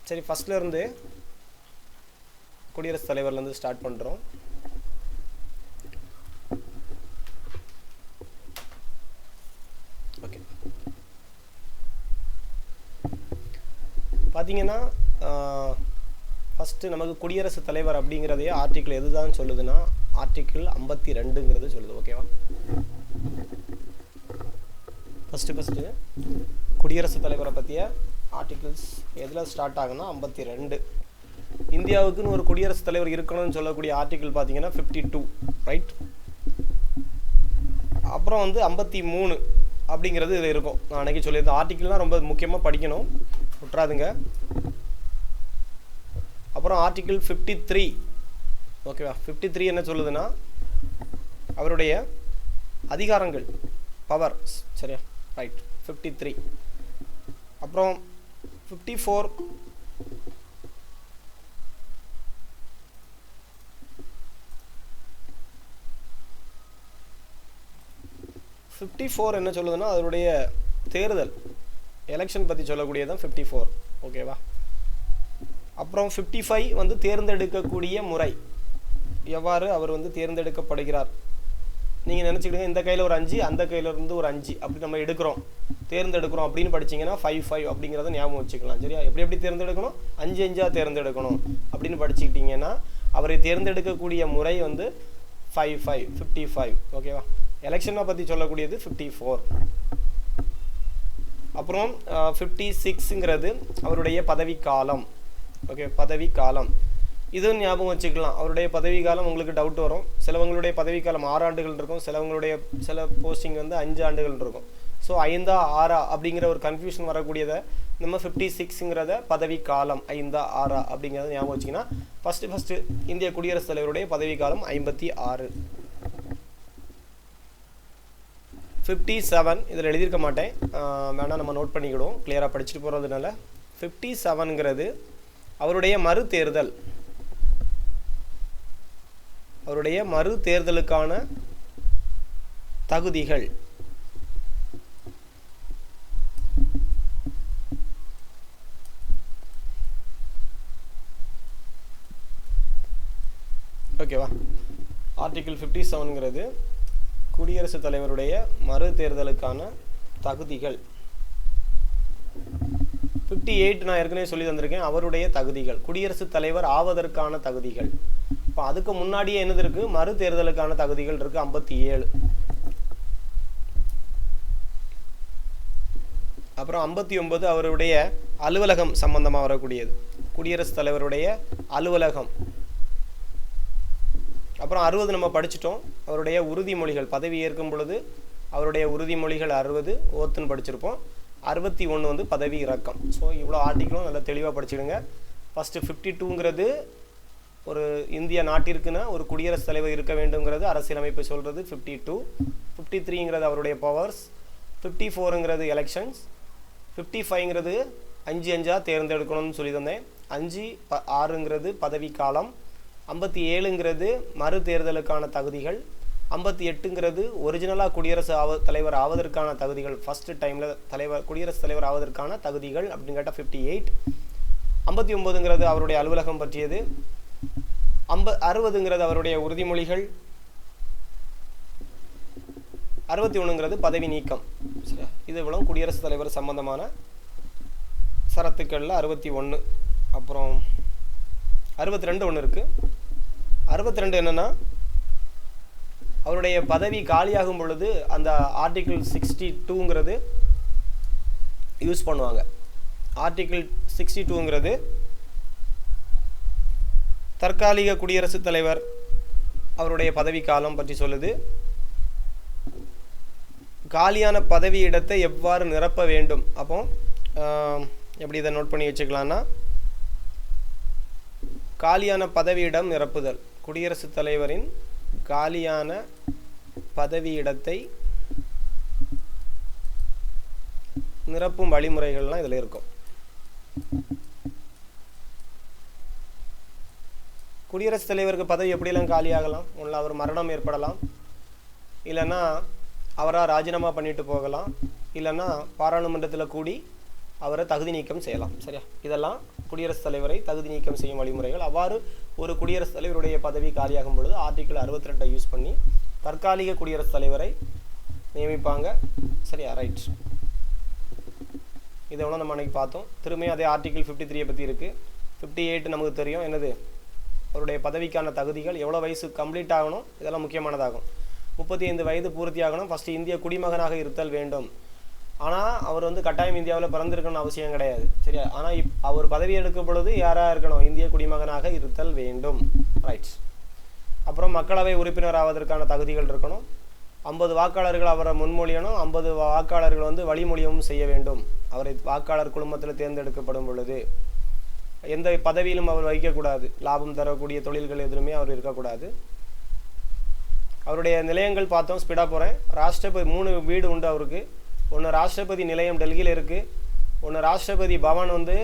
சரி, ஃபஸ்ட்லேருந்து குடியரசுத் தலைவர்லேருந்து ஸ்டார்ட் பண்ணுறோம். ஓகே, பார்த்தீங்கன்னா ஃபஸ்ட்டு நமக்கு குடியரசுத் தலைவர் அப்படிங்கிறதையே ஆர்டிக்கிள் எது தான் சொல்லுதுன்னா ஆர்டிக்கிள் 52ங்கிறது சொல்லுது. ஓகேவா? ஃபஸ்ட்டு குடியரசுத் தலைவரை பற்றிய ஆர்டிகிள்ஸ் எதில் ஸ்டார்ட் ஆகுன்னா 52. இந்தியாவுக்குன்னு ஒரு குடியரசுத் தலைவர் இருக்கணும்னு சொல்லக்கூடிய ஆர்டிக்கிள் பார்த்தீங்கன்னா 52, ரைட்? அப்புறம் வந்து 53 அப்படிங்கிறது இதில் இருக்கும். நான் அன்றைக்கி சொல்லியிருந்தேன், ஆர்டிக்கிள்லாம் ரொம்ப முக்கியமாக படிக்கணும், விட்றாதுங்க. அப்புறம் ஆர்டிக்கிள் 53, ஓகேவா? 53 என்ன சொல்லுதுன்னா அவருடைய அதிகாரங்கள், பவர், சரியா? ரைட், 53. அப்புறம் 54 என்ன சொல்லுதுன்னா அதனுடைய தேர்தல், எலெக்ஷன் பற்றி சொல்லக்கூடியதான் 54, ஓகேவா? அப்புறம் 55 வந்து தேர்ந்தெடுக்கக்கூடிய முறை, எவ்வாறு அவர் வந்து தேர்ந்தெடுக்கப்படுகிறார். நீங்கள் நினச்சிக்கிடுங்க, இந்த கையில் ஒரு 5, அந்த கையிலேருந்து ஒரு 5 அப்படி நம்ம தேர்ந்தெடுக்கிறோம் அப்படின்னு படிச்சிங்கன்னா 55 அப்படிங்கிறத ஞாபகம் வச்சுக்கலாம். சரியா? எப்படி தேர்ந்தெடுக்கணும்? 5 தேர்ந்தெடுக்கணும் அப்படின்னு படிச்சுக்கிட்டிங்கன்னா அவரை தேர்ந்தெடுக்கக்கூடிய முறை வந்து 55, ஓகேவா? எலெக்ஷனை பற்றி சொல்லக்கூடியது 54. அப்புறம் 56ங்கிறது அவருடைய பதவிக்காலம். ஓகே, பதவிக்காலம் இதுவும் ஞாபகம் வச்சுக்கலாம். அவருடைய பதவிக்காலம் உங்களுக்கு டவுட் வரும். சிலவங்களுடைய பதவிக்காலம் 6 ஆண்டுகள் இருக்கும், சில போஸ்டிங் வந்து 5 ஆண்டுகள் இருக்கும். ஸோ 5 6 அப்படிங்கிற ஒரு கன்ஃபியூஷன் வரக்கூடியதை நம்ம 56ங்கிறத பதவிக்காலம் 5 6 அப்படிங்கிறத ஞாபகம் வச்சிங்கன்னா ஃபஸ்ட்டு இந்திய குடியரசுத் தலைவருடைய பதவிக்காலம் 56. 57 இதில் எழுதியிருக்க மாட்டேன், வேணால் நம்ம நோட் பண்ணிக்கிடுவோம் கிளியராக படிச்சுட்டு போகிறதுனால. 57ங்கிறது அவருடைய மறு தேர்தலுக்கான தகுதிகள். ஓகேவா? ஆர்டிகிள் 57ங்கிறது குடியரசுத் தலைவருடைய மறு தேர்தலுக்கான தகுதிகள். 58 நான் ஏற்கனவே சொல்லி தந்திருக்கேன், அவருடைய தகுதிகள், குடியரசுத் தலைவர் ஆவதற்கான தகுதிகள். இப்போ அதுக்கு முன்னாடியே என்னது இருக்கு? மறு தேர்தலுக்கான தகுதிகள் இருக்கு, 57. அப்புறம் 59 அவருடைய அலுவலகம் சம்பந்தமாக வரக்கூடியது, குடியரசுத் தலைவருடைய அலுவலகம். அப்புறம் 60 நம்ம படிச்சிட்டோம், அவருடைய உறுதிமொழிகள், பதவி ஏற்கும் பொழுது அவருடைய உறுதிமொழிகள் 60 ஓத்துன்னு படிச்சிருப்போம். 61 வந்து பதவி இறக்கம். ஸோ இவ்வளோ ஆர்டிக்கிளும் நல்லா தெளிவாக படிச்சுடுங்க. ஃபஸ்ட்டு 52ங்கிறது ஒரு இந்திய நாட்டிற்குன்னா ஒரு குடியரசுத் தலைவர் இருக்க வேண்டுங்கிறது அரசியலமைப்பு சொல்கிறது. 52. 53ங்கிறது அவருடைய பவர்ஸ். 54ங்கிறது எலெக்ஷன்ஸ். 55ங்கிறது 5 தேர்ந்தெடுக்கணும்னு சொல்லி தந்தேன். 6ங்கிறது பதவிக்காலம். 57ங்கிறது மறு தேர்தலுக்கான தகுதிகள். 58ங்கிறது ஒரிஜினலாக தலைவர் ஆவதற்கான தகுதிகள், ஃபஸ்ட்டு டைமில் குடியரசுத் தலைவர் ஆவதற்கான தகுதிகள் அப்படின்னு கேட்டால் 58. 59ங்கிறது அவருடைய அலுவலகம் பற்றியது. 60ங்கிறது அவருடைய உறுதிமொழிகள். 61ங்கிறது பதவி நீக்கம். சரி, இது இவ்வளோ குடியரசுத் தலைவர் சம்பந்தமான சரத்துக்களில் 61. அப்புறம் 62 ஒன்று இருக்குது. 62 என்னென்னா அவருடைய பதவி காலியாகும் பொழுது அந்த ஆர்டிகிள் 62ங்கிறது யூஸ் பண்ணுவாங்க. ஆர்டிகிள் 62ங்கிறது தற்காலிக குடியரசுத் தலைவர் அவருடைய பதவி காலம் பற்றி சொல்லுது. காலியான பதவி இடத்தை எவ்வாறு நிரப்ப வேண்டும். அப்போ எப்படி இதை நோட் பண்ணி வச்சுக்கலான்னா, காலியான பதவியிடம் நிரப்புதல், குடியரசுத் தலைவரின் காலியான பதவியிடத்தை நிரப்பும் வழிமுறைகள்லாம் இதில் இருக்கும். குடியரசுத் தலைவருக்கு பதவி எப்படியெல்லாம் காலியாகலாம்? ஒன்றில் அவர் மரணம் ஏற்படலாம், இல்லைன்னா அவராக ராஜினாமா பண்ணிட்டு போகலாம், இல்லைன்னா பாராளுமன்றத்தில் கூடி அவரை தகுதி நீக்கம் செய்யலாம். சரியா? இதெல்லாம் குடியரசுத் தலைவரை தகுதி நீக்கம் செய்யும் வழிமுறைகள். அவ்வாறு ஒரு குடியரசுத் தலைவருடைய பதவி காலியாகும் பொழுது ஆர்டிகிள் 62 யூஸ் பண்ணி தற்காலிக குடியரசுத் தலைவரை நியமிப்பாங்க. சரியா? ரைட். இதை ஒன்று நம்ம அன்றைக்கி பார்த்தோம். திரும்பியும் அதே ஆர்டிகிள் 53 பற்றி இருக்குது. 58 நமக்கு தெரியும். என்னது? அவருடைய பதவிக்கான தகுதிகள், எவ்வளோ வயசு கம்ப்ளீட் ஆகணும், இதெல்லாம் முக்கியமானதாகும். 35 வயது பூர்த்தி ஆகணும். ஃபஸ்ட்டு இந்திய குடிமகனாக இருத்தல் வேண்டும். ஆனால் அவர் வந்து கட்டாயம் இந்தியாவில் பிறந்திருக்கணும்னு அவசியம் கிடையாது. சரியா? ஆனால் அவர் பதவி எடுக்கும் பொழுது யாராக இருக்கணும்? இந்திய குடிமகனாக இருத்தல் வேண்டும். ரைட். அப்புறம் மக்களவை உறுப்பினர் ஆவதற்கான தகுதிகள் இருக்கணும். 50 வாக்காளர்கள் அவரை முன்மொழியணும். 50 வாக்காளர்கள் வந்து வழிமொழியவும் செய்ய வேண்டும். அவரை வாக்காளர் குழுமத்தில் தேர்ந்தெடுக்கப்படும் பொழுது எந்த பதவியிலும் அவர் வகிக்கக்கூடாது. லாபம் தரக்கூடிய தொழில்கள் எதுவுமே அவர் இருக்கக்கூடாது. அவருடைய நிலையங்கள் பார்த்தோம். ஸ்பீடாக போகிறேன். ராஷ்டிரபதி 3 வீடு உண்டு அவருக்கு. ஒன்று ராஷ்டிரபதி நிலையம் டெல்லியில் இருக்குது. ஒன்று ராஷ்டிரபதி பவன் வந்து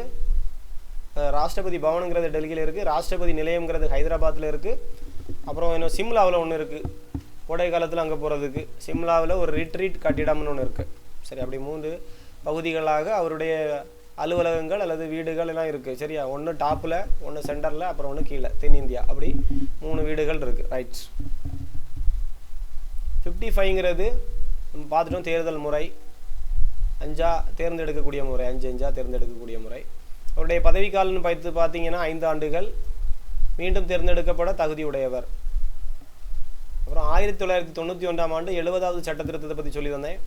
ராஷ்டிரபதி பவனுங்கிறது டெல்லியில் இருக்குது. ராஷ்டிரபதி நிலையங்கிறது ஹைதராபாத்தில் இருக்குது. அப்புறம் இன்னும் சிம்லாவில் ஒன்று இருக்குது. கோடை காலத்தில் அங்கே போகிறதுக்கு சிம்லாவில் ஒரு ரிட்ரீட் கட்டிடம்னு ஒன்று இருக்குது. சரி, அப்படி 3 பகுதிகளாக அவருடைய அலுவலகங்கள் அல்லது வீடுகள் எல்லாம் இருக்குது. சரியா? ஒன்று டாப்பில், ஒன்று சென்டரில், அப்புறம் ஒன்று கீழே தென்னிந்தியா. அப்படி 3 வீடுகள் இருக்குது. ரைட். 55ங்கிறது நம்ம பார்த்துட்டோம். தேர்தல் முறை 5 தேர்ந்தெடுக்கக்கூடிய முறை, 5 தேர்ந்தெடுக்கக்கூடிய முறை. அவருடைய பதவிக்காலன்னு பார்த்தீங்கன்னா 5 ஆண்டுகள். மீண்டும் தேர்ந்தெடுக்கப்பட தகுதியுடையவர். அப்புறம் 1991ஆம் ஆண்டு 70வது சட்ட திருத்தத்தை பற்றி சொல்லி வந்தேன்.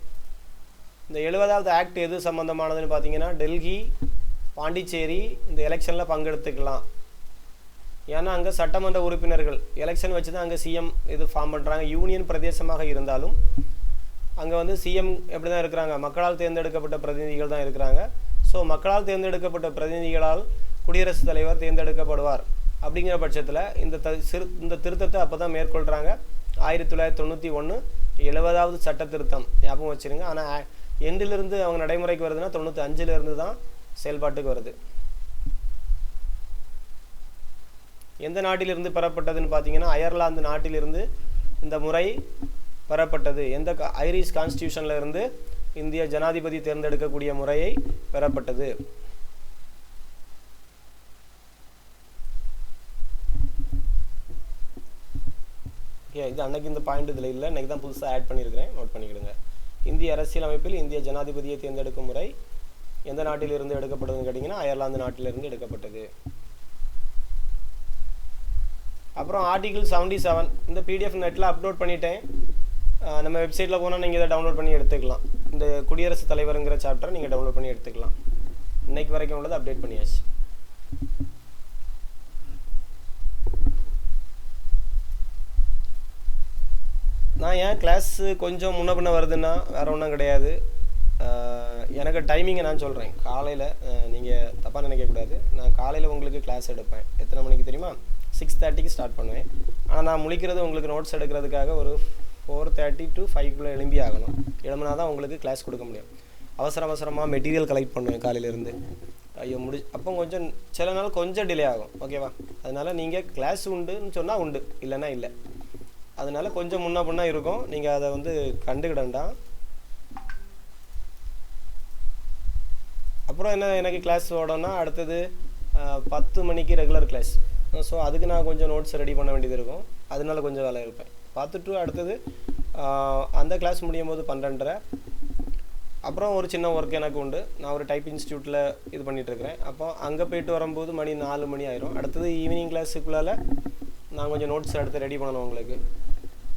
இந்த 70வது ஆக்ட் எது சம்மந்தமானதுன்னு பார்த்தீங்கன்னா டெல்லி, பாண்டிச்சேரி இந்த எலெக்ஷனில் பங்கெடுத்துக்கலாம். ஏன்னா அங்கே சட்டமன்ற உறுப்பினர்கள் எலெக்ஷன் வச்சு தான் அங்கே சிஎம் இது ஃபார்ம் பண்ணுறாங்க. யூனியன் பிரதேசமாக இருந்தாலும் அங்கே வந்து சிஎம் எப்படி தான் இருக்கிறாங்க? மக்களால் தேர்ந்தெடுக்கப்பட்ட பிரதிநிதிகள் தான் இருக்கிறாங்க. ஸோ மக்களால் தேர்ந்தெடுக்கப்பட்ட பிரதிநிதிகளால் குடியரசுத் தலைவர் தேர்ந்தெடுக்கப்படுவார். அப்படிங்கிற பட்சத்தில் இந்த திருத்தத்தை அப்போ தான் மேற்கொள்கிறாங்க. 1991 70வது சட்ட திருத்தம் ஞாபகம் வச்சுருங்க. ஆனால் எண்டிலிருந்து அவங்க நடைமுறைக்கு வருதுன்னா 95லேருந்து தான் செயல்பாட்டுக்கு வருது. எந்த நாட்டிலிருந்து பெறப்பட்டதுன்னு பார்த்தீங்கன்னா அயர்லாந்து நாட்டிலிருந்து இந்த முறை பெறப்பட்டது. எந்த ஐரிஷ் கான்ஸ்டியூஷனில் இருந்து இந்திய ஜனாதிபதி தேர்ந்தெடுக்கக்கூடிய முறையை பெறப்பட்டது. இது அன்னைக்கு இந்த பாயிண்ட் இதில் இல்லை, இன்னைக்கு தான் புதுசாக ஆட் பண்ணியிருக்கிறேன், நோட் பண்ணிக்கிடுங்க. இந்திய அரசியலமைப்பில் இந்திய ஜனாதிபதியை தேர்ந்தெடுக்கும் முறை எந்த நாட்டிலிருந்து எடுக்கப்படுதுன்னு கேட்டிங்கன்னா அயர்லாந்து நாட்டிலிருந்து எடுக்கப்பட்டது. அப்புறம் ஆர்டிகிள் 77 இந்த பிடிஎஃப் நெட்டில் அப்லோட் பண்ணிட்டேன். நம்ம வெப்சைட்டில் போனால் நீங்கள் இதை டவுன்லோட் பண்ணி எடுத்துக்கலாம். இந்த குடியரசுத் தலைவருங்கிற சாப்டரை நீங்கள் டவுன்லோட் பண்ணி எடுத்துக்கலாம். இன்னைக்கு வரைக்கும் உள்ளது அப்டேட் பண்ணியாச்சு. நான் ஏன் கிளாஸு கொஞ்சம் முன்ன பின்ன வருதுன்னா வேறு ஒன்றும் கிடையாது. எனக்கு டைமிங்கை நான் சொல்கிறேன். காலையில் நீங்கள் தப்பாக நினைக்கக்கூடாது. நான் காலையில் உங்களுக்கு கிளாஸ் எடுப்பேன். எத்தனை மணிக்கு தெரியுமா? 6:30க்கு ஸ்டார்ட் பண்ணுவேன். ஆனால் நான் முழிக்கிறது உங்களுக்கு நோட்ஸ் எடுக்கிறதுக்காக ஒரு 4:30 to 5 எழும்பி ஆகணும். எழும்பினா தான் உங்களுக்கு கிளாஸ் கொடுக்க முடியும். அவசரமாக மெட்டீரியல் கலெக்ட் பண்ணுவேன் காலையிலேருந்து. ஐயோ அப்போ கொஞ்சம் சில நாள் கொஞ்சம் டிலே ஆகும். ஓகேவா? அதனால் நீங்கள் கிளாஸ் உண்டுன்னு சொன்னால் உண்டு, இல்லைன்னா இல்லை. அதனால் கொஞ்சம் முன்ன பின்னா இருக்கும். நீங்கள் அதை வந்து கண்டுக்கிடண்டாம். அப்புறம் என்ன, எனக்கு கிளாஸ் ஓடணும்னா அடுத்தது 10 மணிக்கு ரெகுலர் கிளாஸ். ஸோ அதுக்கு நான் கொஞ்சம் நோட்ஸ் ரெடி பண்ண வேண்டியது இருக்கும். அதனால கொஞ்சம் வேலை இருப்பேன். பார்த்துட்டு அடுத்தது அந்த கிளாஸ் முடியும் போது 12:30. அப்புறம் ஒரு சின்ன ஒர்க் எனக்கு உண்டு. நான் ஒரு டைப் இன்ஸ்டியூட்டில் இது பண்ணிகிட்ருக்கிறேன். அப்போ அங்கே போய்ட்டு வரும்போது மணி 4 மணி ஆயிரும். அடுத்தது ஈவினிங் கிளாஸுக்குள்ளால் நான் கொஞ்சம் நோட்ஸ் எடுத்து ரெடி பண்ணணும் உங்களுக்கு.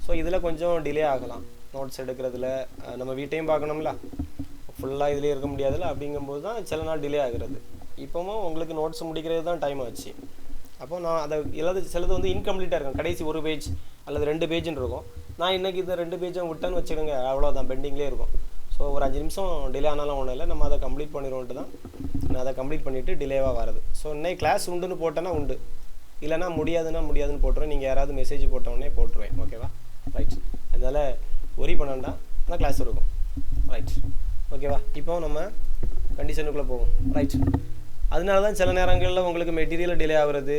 ஸோ இதில் கொஞ்சம் டிலே ஆகலாம். நோட்ஸ் எடுக்கிறதுல நம்ம வீட்டையும் பார்க்கணும்ல, ஃபுல்லாக இதிலே இருக்க முடியாதுல்ல. அப்படிங்கும்போது தான் சில நாள் டிலே ஆகிறது. இப்போவும் உங்களுக்கு நோட்ஸ் முடிக்கிறது தான் டைம் ஆச்சு. அப்போ நான் அதை சிலது வந்து இன்கம்ப்ளீட்டாக இருக்கும். கடைசி ஒரு பேஜ் அல்லது 2 பேஜுன்னு இருக்கும். நான் இன்றைக்கி இந்த 2 பேஜும் விட்டேன்னு வச்சுக்கோங்க, அவ்வளோதான், பெண்டிங்லேயே இருக்கும். ஸோ ஒரு 5 நிமிஷம் டிலே ஆனாலும் ஒன்றும் இல்லை, நம்ம அதை கம்ப்ளீட் பண்ணிடுவோன்ட்டு தான் நான் அதை கம்ப்ளீட் பண்ணிவிட்டு டிலேவாக வரது. ஸோ இன்னைக்கு கிளாஸ் உண்டுன்னு போட்டேன்னா உண்டு, இல்லைனா முடியாதுன்னு போட்டுருவேன். நீங்கள் யாராவது மெசேஜ் போட்டோடனே போட்டுருவேன். ஓகேவா? ரைட். அதனால் ஒரி பண்ணண்டா, ஆனால் கிளாஸ் இருக்கும். ரைட். ஓகேவா? இப்போ நம்ம கண்டிஷனுக்குள்ளே போவோம். ரைட். அதனால தான் சில நேரங்களில் உங்களுக்கு மெட்டீரியல் டிலே ஆகுறது,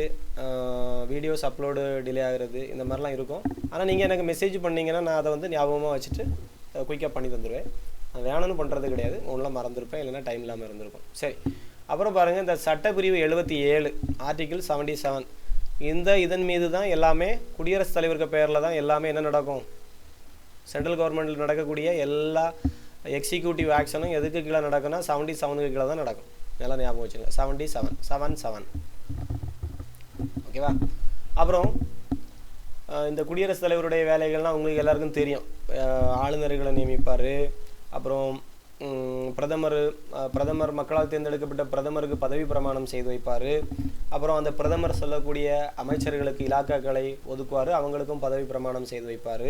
வீடியோஸ் அப்லோடு டிலே ஆகுறது, இந்த மாதிரிலாம் இருக்கும். ஆனால் நீங்கள் எனக்கு மெசேஜ் பண்ணிங்கன்னா நான் அதை வந்து ஞாபகமாக வச்சுட்டு குயிக்காக பண்ணி தந்துடுவேன். வேணும்னு பண்ணுறது கிடையாது, ஒன்றும் மறந்துருப்பேன், இல்லைன்னா டைம் இல்லாமல் இருந்திருக்கும். சரி, அப்புறம் பாருங்கள், இந்த சட்டப்பிரிவு 77 ஆர்டிகிள் 77 இதன் மீது தான் எல்லாமே குடியரசுத் தலைவருக்கு பேரில் தான் எல்லாமே என்ன நடக்கும், சென்ட்ரல் கவர்மெண்ட்டில் நடக்கக்கூடிய எல்லா எக்ஸிக்யூட்டிவ் ஆக்ஷனும் எதுக்கு கீழே நடக்கும்னா 77க்கு கீழே தான் நடக்கும். நல்லா ஞாபகம் வச்சுங்க, 77 ஓகேவா. அப்புறம் இந்த குடியரசுத் தலைவருடைய வேலைகள்லாம் உங்களுக்கு எல்லாருக்கும் தெரியும். ஆளுநர்களை நியமிப்பார், அப்புறம் பிரதமர் மக்களால் தேர்ந்தெடுக்கப்பட்ட பிரதமருக்கு பதவி பிரமாணம் செய்து வைப்பார், அப்புறம் அந்த பிரதமர் சொல்லக்கூடிய அமைச்சர்களுக்கு இலாக்காக்களை ஒதுக்குவார், அவங்களுக்கும் பதவி பிரமாணம் செய்து வைப்பார்.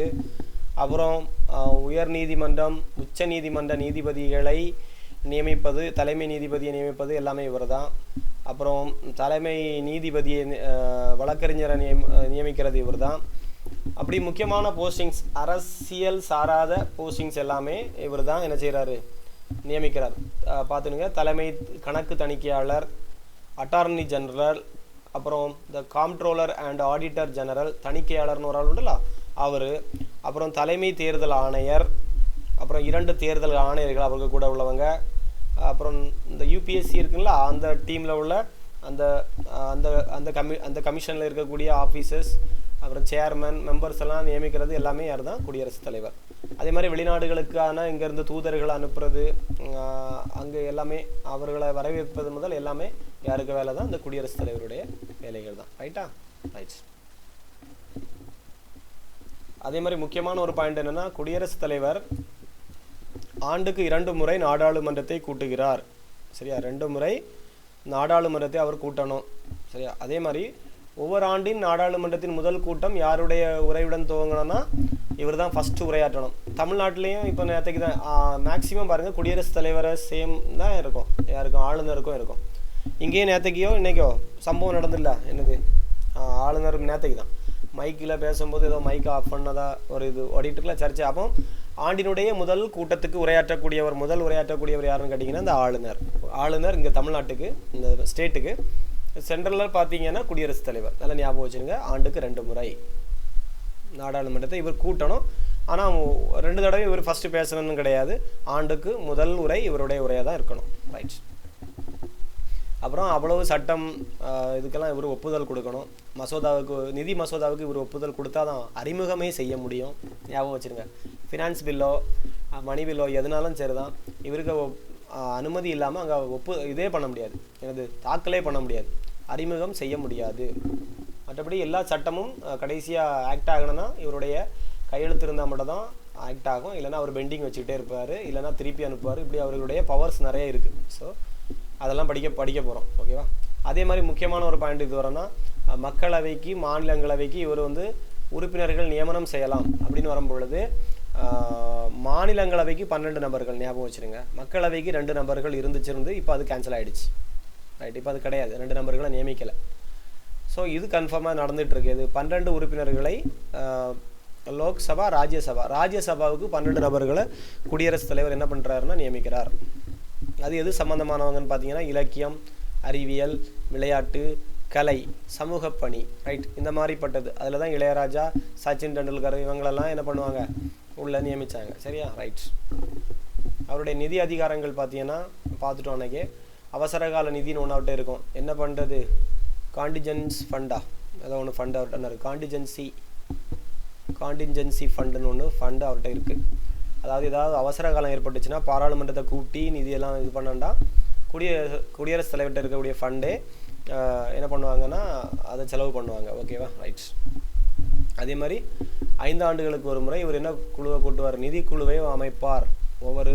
அப்புறம் உயர் நீதிமன்றம் உச்ச நீதிமன்ற நீதிபதிகளை நியமிப்பது, தலைமை நீதிபதியை நியமிப்பது எல்லாமே இவர் தான். அப்புறம் தலைமை நீதிபதியை வழக்கறிஞரை நியமிக்கிறது இவர் தான். அப்படி முக்கியமான போஸ்டிங்ஸ், அரசியல் சாராத போஸ்டிங்ஸ் எல்லாமே இவர் தான் என்ன செய்கிறாரு, நியமிக்கிறார். பார்த்துடுங்க, தலைமை கணக்கு தணிக்கையாளர், அட்டார்னி ஜெனரல், அப்புறம் இந்த காம்ட்ரோலர் அண்ட் ஆடிட்டர் ஜெனரல், தணிக்கையாளர்னு ஒரு ஆள் உண்டுல்ல அவர், அப்புறம் தலைமை தேர்தல் ஆணையர், அப்புறம் 2 தேர்தல் ஆணையர்கள் அவர்கள் கூட உள்ளவங்க, அப்புறம் இந்த யூபிஎஸ்சி இருக்குங்களா அந்த டீமில் உள்ள அந்த அந்த அந்த கமிஷனில் இருக்கக்கூடிய ஆஃபீஸர்ஸ், அப்புறம் சேர்மன் மெம்பர்ஸ் எல்லாம் நியமிக்கிறது எல்லாமே யார் தான், குடியரசுத் தலைவர். அதே மாதிரி வெளிநாடுகளுக்கான இங்கேருந்து தூதர்களை அனுப்புறது, அங்கே எல்லாமே அவர்களை வரவேற்பது முதல் எல்லாமே யாருக்கு வேலை தான், இந்த குடியரசுத் தலைவருடைய வேலைகள் தான். ரைட்டா, ரைட். அதே மாதிரி முக்கியமான ஒரு பாயிண்ட் என்னென்னா, குடியரசுத் தலைவர் ஆண்டுக்கு 2 முறை நாடாளுமன்றத்தை கூட்டுகிறார். சரியா, 2 முறை நாடாளுமன்றத்தை அவர் கூட்டணும். சரியா, அதே மாதிரி ஒவ்வொரு ஆண்டின் நாடாளுமன்றத்தின் முதல் கூட்டம் யாருடைய உரையுடன் துவங்கணும்னா இவர் தான் ஃபஸ்ட்டு உரையாற்றணும். தமிழ்நாட்டிலையும் இப்போ நேற்றுக்கு தான் மேக்ஸிமம் பாருங்கள் குடியரசுத் தலைவரை சேம் தான் இருக்கும், யாருக்கும் ஆளுநருக்கும் இருக்கும். இங்கேயும் நேற்றுக்கையோ இன்றைக்கோ சம்பவம் நடந்துடல, என்னது ஆளுநர் நேற்றுக்கு தான் மைக்கில் பேசும்போது ஏதோ மைக்கை ஆஃப் பண்ணதா ஒரு இது ஓடிட்டுருக்குல சர்ச்சை. அப்போ ஆண்டினுடைய முதல் கூட்டத்துக்கு முதல் உரையாற்றக்கூடியவர் யாருன்னு கேட்டிங்கன்னா இந்த ஆளுநர் இங்கே தமிழ்நாட்டுக்கு, இந்த ஸ்டேட்டுக்கு. சென்ட்ரலில் பார்த்தீங்கன்னா குடியரசுத் தலைவர். நல்லா ஞாபகம் வச்சுருங்க, ஆண்டுக்கு 2 முறை நாடாளுமன்றத்தை இவர் கூட்டணும். ஆனால் 2 தடவை இவர் ஃபஸ்ட்டு பேசணும்னு கிடையாது, ஆண்டுக்கு முதல் உரை இவருடைய உரையாக தான் இருக்கணும். ரைட். அப்புறம் அவ்வளவு சட்டம் இதுக்கெல்லாம் இவர் ஒப்புதல் கொடுக்கணும். நிதி மசோதாவுக்கு இவர் ஒப்புதல் கொடுத்தா தான் அறிமுகமே செய்ய முடியும். ஞாபகம் வச்சுருங்க, ஃபினான்ஸ் பில்லோ மணி பில்லோ எதுனாலும் சரி தான், இவருக்கு அனுமதி இல்லாமல் அங்கே இதே பண்ண முடியாது, எனது தாக்கலே பண்ண முடியாது, அறிமுகம் செய்ய முடியாது. மற்றபடி எல்லா சட்டமும் கடைசியாக ஆக்ட் ஆகணும்னா இவருடைய கையெழுத்து இருந்தால் மட்டும் தான் ஆக்ட் ஆகும், இல்லைனா அவர் பெண்டிங் வச்சுக்கிட்டே இருப்பார், இல்லைனா திருப்பி அனுப்புவார். இப்படி அவர்களுடைய பவர்ஸ் நிறைய இருக்குது. ஸோ அதெல்லாம் படிக்க போகிறோம். ஓகேவா. அதே மாதிரி முக்கியமான ஒரு பாயிண்ட் இது வரனா, மக்களவைக்கு மாநிலங்களவைக்கு இவர் உறுப்பினர்கள் நியமனம் செய்யலாம் அப்படின்னு வரும்பொழுது மாநிலங்களவைக்கு 12 நபர்கள் ஞாபகம் வச்சுருங்க, மக்களவைக்கு 2 நபர்கள் இருந்துச்சிருந்து இப்போ அது கேன்சல் ஆகிடுச்சு. ரைட், இப்போ அது கிடையாது, 2 நபர்களை நியமிக்கலை. ஸோ இது கன்ஃபார்மாக நடந்துகிட்ருக்கு. இது 12 உறுப்பினர்களை லோக்சபா ராஜ்யசபாவுக்கு 12 நபர்களை குடியரசுத் தலைவர் என்ன பண்ணுறாருன்னா நியமிக்கிறார். அது எது சம்மந்தமானவங்கன்னு பார்த்தீங்கன்னா இலக்கியம், அறிவியல், விளையாட்டு, கலை, சமூக பணி. ரைட், இந்த மாதிரிப்பட்டது. அதில் தான் இளையராஜா, சச்சின் டெண்டுல்கர் இவங்களெல்லாம் என்ன பண்ணுவாங்க, உள்ள நியமித்தாங்க. சரியா, ரைட். அவருடைய நிதி அதிகாரங்கள் பார்த்தீங்கன்னா பார்த்துட்டோம். அன்றைக்கி அவசரகால நிதின்னு ஒன்று அவர்கிட்ட இருக்கும். என்ன பண்ணுறது, காண்டிஜென்ஸ் ஃபண்டா ஏதோ ஒன்று ஃபண்டு அவர்கிட்ட இருக்குது, காண்டிஜென்சி ஃபண்டுன்னு ஒன்று ஃபண்டு அவர்கிட்ட இருக்குது. அதாவது ஏதாவது அவசர காலம் ஏற்பட்டுச்சுன்னா பாராளுமன்றத்தை கூட்டி நிதியெல்லாம் இது பண்ணாண்டா குடியரசுத் தலைவர்கிட்ட இருக்கக்கூடிய ஃபண்டே என்ன பண்ணுவாங்கன்னா அதை செலவு பண்ணுவாங்க. ஓகேவா, ரைட். அதே மாதிரி 5 ஆண்டுகளுக்கு ஒரு முறை இவர் என்ன குழுவை கூட்டுவார், நிதிக்குழுவை அமைப்பார். ஒவ்வொரு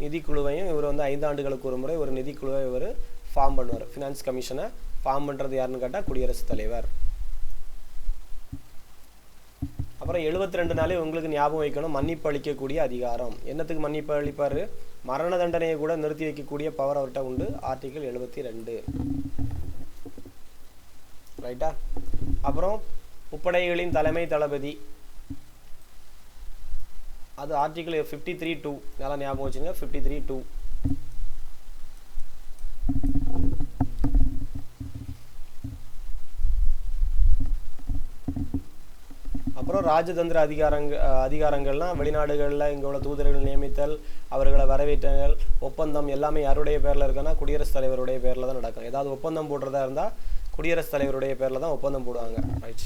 நிதிக்குழுவையும் இவர் 5 ஆண்டுகளுக்கு ஒரு முறை ஒரு நிதிக்குழுவை இவர் ஃபார்ம் பண்ணுவார். ஃபினான்ஸ் கமிஷனை ஃபார்ம் பண்ணுறது யாருன்னு கேட்டால் குடியரசுத் தலைவர். அப்புறம் 72 நாளே உங்களுக்கு ஞாபகம் வைக்கணும், மன்னிப்பு அளிக்கக்கூடிய அதிகாரம். என்னத்துக்கு மன்னிப்பு அளிப்பார், மரண தண்டனையை கூட நிறுத்தி வைக்கக்கூடிய பவர் அவர்கிட்ட உண்டு. ஆர்டிகிள் 72. ரைட்டா. அப்புறம் முப்படைகளின் தலைமை தளபதி, அது ஆர்டிகிள் 53(2). நல்லா ஞாபகம் வச்சுங்க, 53(2). அப்புறம் அப்புறம் ராஜதந்திர அதிகாரங்கள்லாம் வெளிநாடுகளில் இங்கே உள்ள தூதர்கள் நியமித்தல், அவர்களை வரவேற்றல், ஒப்பந்தம் எல்லாமே யாருடைய பேரில் இருக்குன்னா குடியரசுத் தலைவருடைய பேரில் தான் நடக்கும். ஏதாவது ஒப்பந்தம் போடுறதா இருந்தால் குடியரசுத் தலைவருடைய பேரில் தான் ஒப்பந்தம் போடுவாங்க. ரைட்.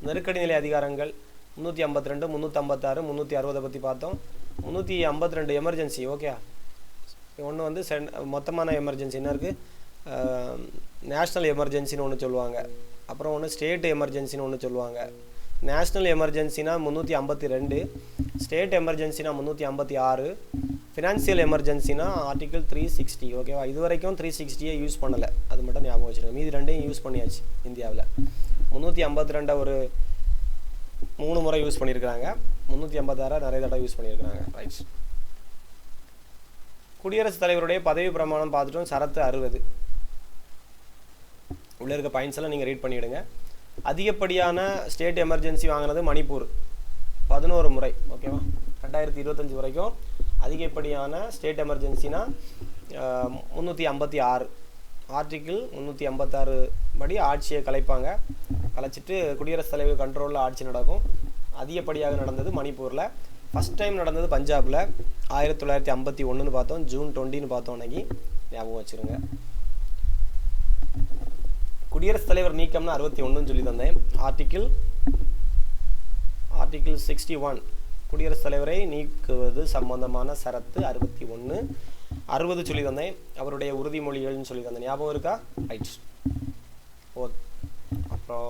நெருக்கடி நிலை அதிகாரங்கள் 352, 356, 360 பற்றி பார்த்தோம். 352 எமர்ஜென்சி. ஓகே, ஒன்று வந்து மொத்தமான எமர்ஜென்சி என்ன இருக்குது, நேஷ்னல் எமர்ஜென்சின்னு ஒன்று சொல்லுவாங்க. அப்புறம் ஒன்று ஸ்டேட் எமர்ஜென்சின்னு ஒன்று சொல்லுவாங்க. நேஷ்னல் எமர்ஜென்சினா 352, ஸ்டேட் எமர்ஜென்சினா 356, ஃபினான்சியல் எமர்ஜென்சினா ஆர்டிகிள் 360. ஓகேவா, இது வரைக்கும் 360 யூஸ் பண்ணலை, அது மட்டும் ஞாபகம் வச்சுருக்கேன். மீதி ரெண்டையும் யூஸ் பண்ணியாச்சு இந்தியாவில். 352 ஒரு 3 முறை யூஸ் பண்ணியிருக்கிறாங்க, 356 நிறைய தடவை யூஸ் பண்ணியிருக்கிறாங்க. ரைட். குடியரசுத் தலைவருடைய பதவி பிரமாணம் பார்த்துட்டோம். சரத்து 60. உள்ளே இருக்க பாயிண்ட்ஸ் எல்லாம் நீங்கள் ரீட் பண்ணிவிடுங்க. அதிகப்படியான ஸ்டேட் எமர்ஜென்சி வாங்கினது மணிப்பூர் 11 முறை. ஓகேவா, 2025 வரைக்கும் அதிகப்படியான ஸ்டேட் எமர்ஜென்சினா 356, ஆர்டிக்கிள் 356 படி ஆட்சியை கலைச்சிட்டு குடியரசுத் தலைவர் கண்ட்ரோலில் ஆட்சி நடக்கும். அதிகப்படியாக நடந்தது மணிப்பூரில். ஃபஸ்ட் டைம் நடந்தது பஞ்சாபில் 1951 பார்த்தோம், ஜூன் 20 பார்த்தோம். அன்னைக்கு ஞாபகம் வச்சுருங்க. குடியரசுத் தலைவர் நீக்கம்னு 61 சொல்லி தந்தேன். ஆர்டிக்கிள் 61 குடியரசுத் தலைவரை நீக்குவது சம்பந்தமான சரத்து 61. 60 சொல்லி தந்தேன். அவருடைய உறுதிமொழிகள்னு சொல்லி தந்தேன், ஞாபகம் இருக்கா? ரைட். அப்புறம்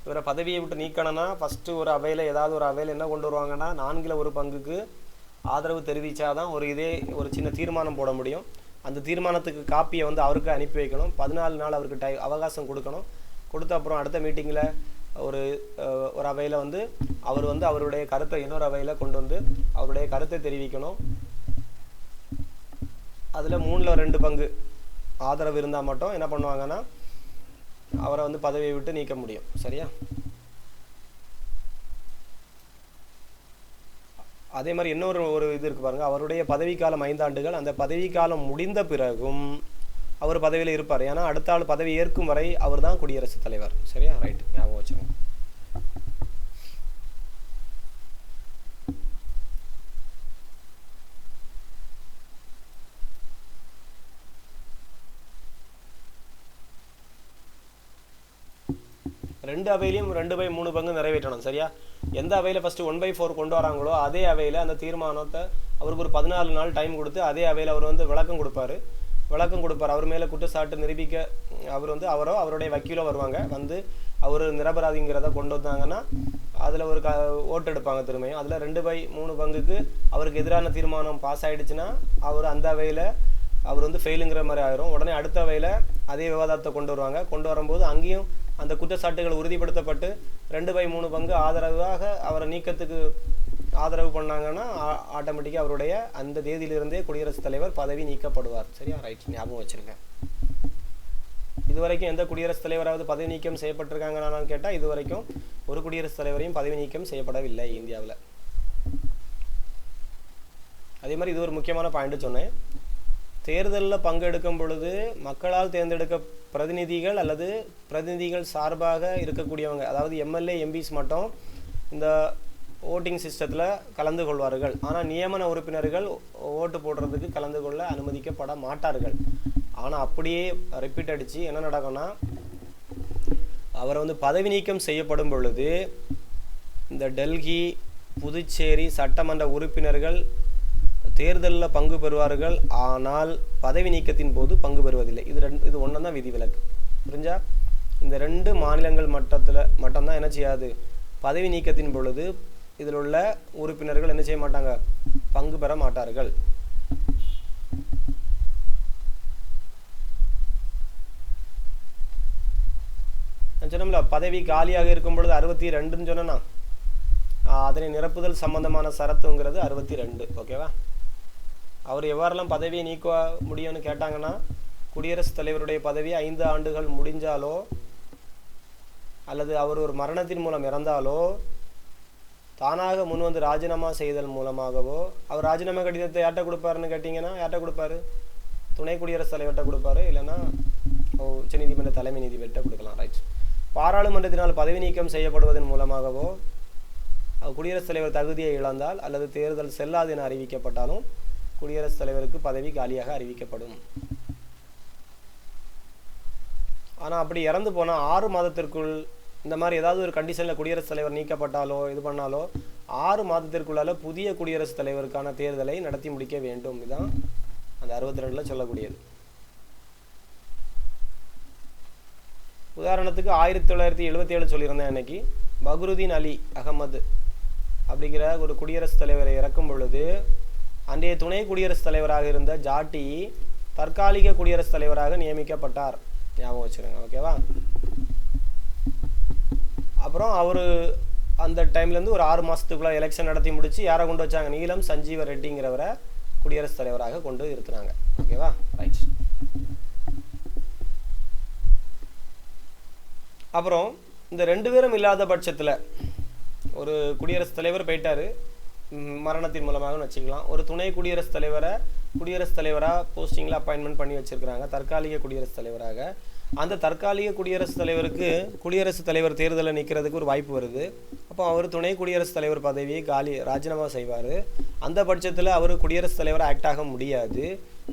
இவரை பதவியை விட்டு நீக்கணும்னா ஃபஸ்ட்டு ஒரு அவையில் ஏதாவது ஒரு அவையில் என்ன கொண்டு வருவாங்கன்னா 4ல் 1 பங்குக்கு ஆதரவு தெரிவித்தாதான் ஒரு சின்ன தீர்மானம் போட முடியும். அந்த தீர்மானத்துக்கு காப்பியை வந்து அவருக்கு அனுப்பி வைக்கணும். 14 நாள் அவருக்கு அவகாசம் கொடுக்கணும். கொடுத்த அப்புறம் அடுத்த மீட்டிங்கில் ஒரு அவையில் வந்து அவர் வந்து அவருடைய கருத்தை இன்னொரு அவையில் கொண்டு வந்து அவருடைய கருத்தை தெரிவிக்கணும். அதில் 3ல் 2 பங்கு ஆதரவு இருந்தால் மட்டும் என்ன பண்ணுவாங்கன்னா அவரை வந்து பதவியை விட்டு நீக்க முடியும். சரியா? அதே மாதிரி இன்னொரு இது இருக்குது பாருங்கள். அவருடைய பதவிக்காலம் 5 ஆண்டுகள். அந்த பதவிக்காலம் முடிந்த பிறகும் அவர் பதவியில் இருப்பார். ஏன்னா அடுத்த ஆள் பதவி ஏற்கும் வரை அவர் தான் குடியரசுத் தலைவர். சரியா? ரைட், ஞாபகம் வச்சுக்கோங்க. ரெண்டு அவையிலையும் 2/3 பங்கு நிறைவேற்றணும். சரியா? எந்த அவையில் ஃபஸ்ட்டு 1/4 கொண்டு வராங்களோ அதே அவையில் அந்த தீர்மானத்தை அவருக்கு ஒரு 14 நாள் டைம் கொடுத்து அதே அவையில் அவர் வந்து விளக்கம் கொடுப்பார். அவர் மேலே குற்றச்சாட்டு நிரூபிக்க அவருடைய வக்கீலோ வருவாங்க. வந்து அவர் நிரபராதிங்கிறத கொண்டு வந்தாங்கன்னா அதில் ஒரு ஓட்டு எடுப்பாங்க திரும்பியும். அதில் 2/3 பங்குக்கு அவருக்கு எதிரான தீர்மானம் பாஸ் ஆகிடுச்சுன்னா அந்த அவையில் அவர் வந்து ஃபெயிலுங்கிற மாதிரி ஆயிரும். உடனே அடுத்த அவையில் அதே விவாதத்தை கொண்டு வருவாங்க. கொண்டு வரும்போது அங்கேயும் அந்த குற்றச்சாட்டுகள் உறுதிப்படுத்தப்பட்டு 2/3 பங்கு ஆதரவாக அவரை நீக்கத்துக்கு ஆதரவு பண்ணாங்கன்னா ஆட்டோமேட்டிக்காக அவருடைய அந்த தேதியிலிருந்தே குடியரசுத் தலைவர் பதவி நீக்கப்படுவார். சரியா? ரைட், ஞாபகம் வச்சுருங்க. இதுவரைக்கும் எந்த குடியரசுத் தலைவராவது பதவி நீக்கம் செய்யப்பட்டிருக்காங்கன்னு கேட்டால் இதுவரைக்கும் ஒரு குடியரசுத் தலைவரையும் பதவி நீக்கம் செய்யப்படவில்லை இந்தியாவில். அதே மாதிரி இது ஒரு முக்கியமான பாயிண்ட் சொன்னேன். தேர்தலில் பங்கெடுக்கும் பொழுது மக்களால் தேர்ந்தெடுக்க பிரதிநிதிகள் அல்லது பிரதிநிதிகள் சார்பாக இருக்கக்கூடியவங்க, அதாவது எம்எல்ஏ எம்பிஸ் மட்டும் இந்த ஓட்டிங் சிஸ்டத்தில் கலந்து கொள்வார்கள். ஆனால் நியமன உறுப்பினர்கள் ஓட்டு போடுறதுக்கு கலந்து கொள்ள அனுமதிக்கப்பட மாட்டார்கள். ஆனால் அப்படியே ரிப்பீட் அடித்து என்ன நடக்கும்னா அவரை வந்து பதவி நீக்கம் செய்யப்படும் பொழுது இந்த டெல்லி, புதுச்சேரி சட்டமன்ற உறுப்பினர்கள் தேர்தலில் பங்கு பெறுவார்கள். ஆனால் பதவி நீக்கத்தின் போது பங்கு பெறுவதில்லை. இது ஒன்று தான் விதிவிலக்கு. புரிஞ்சா? இந்த 2 மாநிலங்கள் மட்டும்தான் என்ன செய்யாது, பதவி நீக்கத்தின் பொழுது இதில் உள்ள உறுப்பினர்கள் என்ன செய்ய மாட்டாங்க, பங்கு பெற மாட்டார்கள். சொன்னோம்ல பதவி காலியாக இருக்கும் பொழுது 62ன்னு சொன்னா அதனை நிரப்புதல் சம்பந்தமான சரத்துங்கிறது 62. ஓகேவா? அவர் எவ்வாறெல்லாம் பதவியை நீக்க முடியும்னு கேட்டாங்கன்னா குடியரசுத் தலைவருடைய பதவி 5 ஆண்டுகள் முடிஞ்சாலோ அல்லது அவர் ஒரு மரணத்தின் மூலம் இறந்தாலோ தானாக முன் வந்து ராஜினாமா செய்தல் மூலமாகவோ, அவர் ராஜினாமா கடிதத்தை யார்கிட்ட கொடுப்பாருன்னு கேட்டிங்கன்னா யார்கிட்ட கொடுப்பாரு, துணை குடியரசுத் தலைவர்கிட்ட கொடுப்பாரு, இல்லைன்னா உச்சநீதிமன்ற தலைமை நீதிபதிகிட்ட கொடுக்கலாம். ரைட். பாராளுமன்றத்தினால் பதவி நீக்கம் செய்யப்படுவதன் மூலமாகவோ குடியரசுத் தலைவர் தகுதியை இழந்தால் அல்லது தேர்தல் செல்லாது என அறிவிக்கப்பட்டாலும் குடியரசுத் தலைவருக்கு பதவி காலியாக அறிவிக்கப்படும். ஆனால் அப்படி இறந்து போனால் 6 மாதத்திற்குள் இந்த மாதிரி ஏதாவது ஒரு கண்டிஷனில் குடியரசுத் தலைவர் நீக்கப்பட்டாலோ இது பண்ணாலோ 6 மாதத்திற்குள்ளால புதிய குடியரசுத் தலைவருக்கான தேர்தலை நடத்தி முடிக்க வேண்டும். இதுதான் அந்த 62ல் சொல்லக்கூடியது. உதாரணத்துக்கு 1977 சொல்லியிருந்தேன் அன்னைக்கு. பக்ருதீன் அலி அகமது அப்படிங்கிற ஒரு குடியரசுத் தலைவரை இறக்கும் பொழுது அன்றைய துணை குடியரசுத் தலைவராக இருந்த ஜாட்டி தற்காலிக குடியரசுத் தலைவராக நியமிக்கப்பட்டார். ஞாபகம் வச்சுருங்க, ஓகேவா? அப்புறம் அவர் அந்த டைம்லேருந்து ஒரு 6 மாதத்துக்குள்ளே எலெக்ஷன் நடத்தி முடித்து யாரை கொண்டு வச்சாங்க? நீலம் சஞ்சீவ ரெட்டிங்கிறவரை குடியரசுத் தலைவராக கொண்டு இருக்கிறாங்க. ஓகேவா? ரைட். அப்புறம் இந்த 2 பேரும் இல்லாத பட்சத்தில் ஒரு குடியரசுத் தலைவர் போயிட்டார் மரணத்தின் மூலமாகனு வச்சுக்கலாம். ஒரு துணை குடியரசுத் தலைவரை குடியரசுத் தலைவராக போஸ்டிங்கில் அப்பாயின்மெண்ட் பண்ணி வச்சுருக்கிறாங்க, தற்காலிக குடியரசுத் தலைவராக. அந்த தற்காலிக குடியரசுத் தலைவருக்கு குடியரசுத் தலைவர் தேர்தலில் நிற்கிறதுக்கு ஒரு வாய்ப்பு வருது. அப்போ அவர் துணை குடியரசுத் தலைவர் பதவியை ராஜினாமா செய்வார். அந்த பட்சத்தில் அவர் குடியரசுத் தலைவர் ஆக்ட் ஆக முடியாது.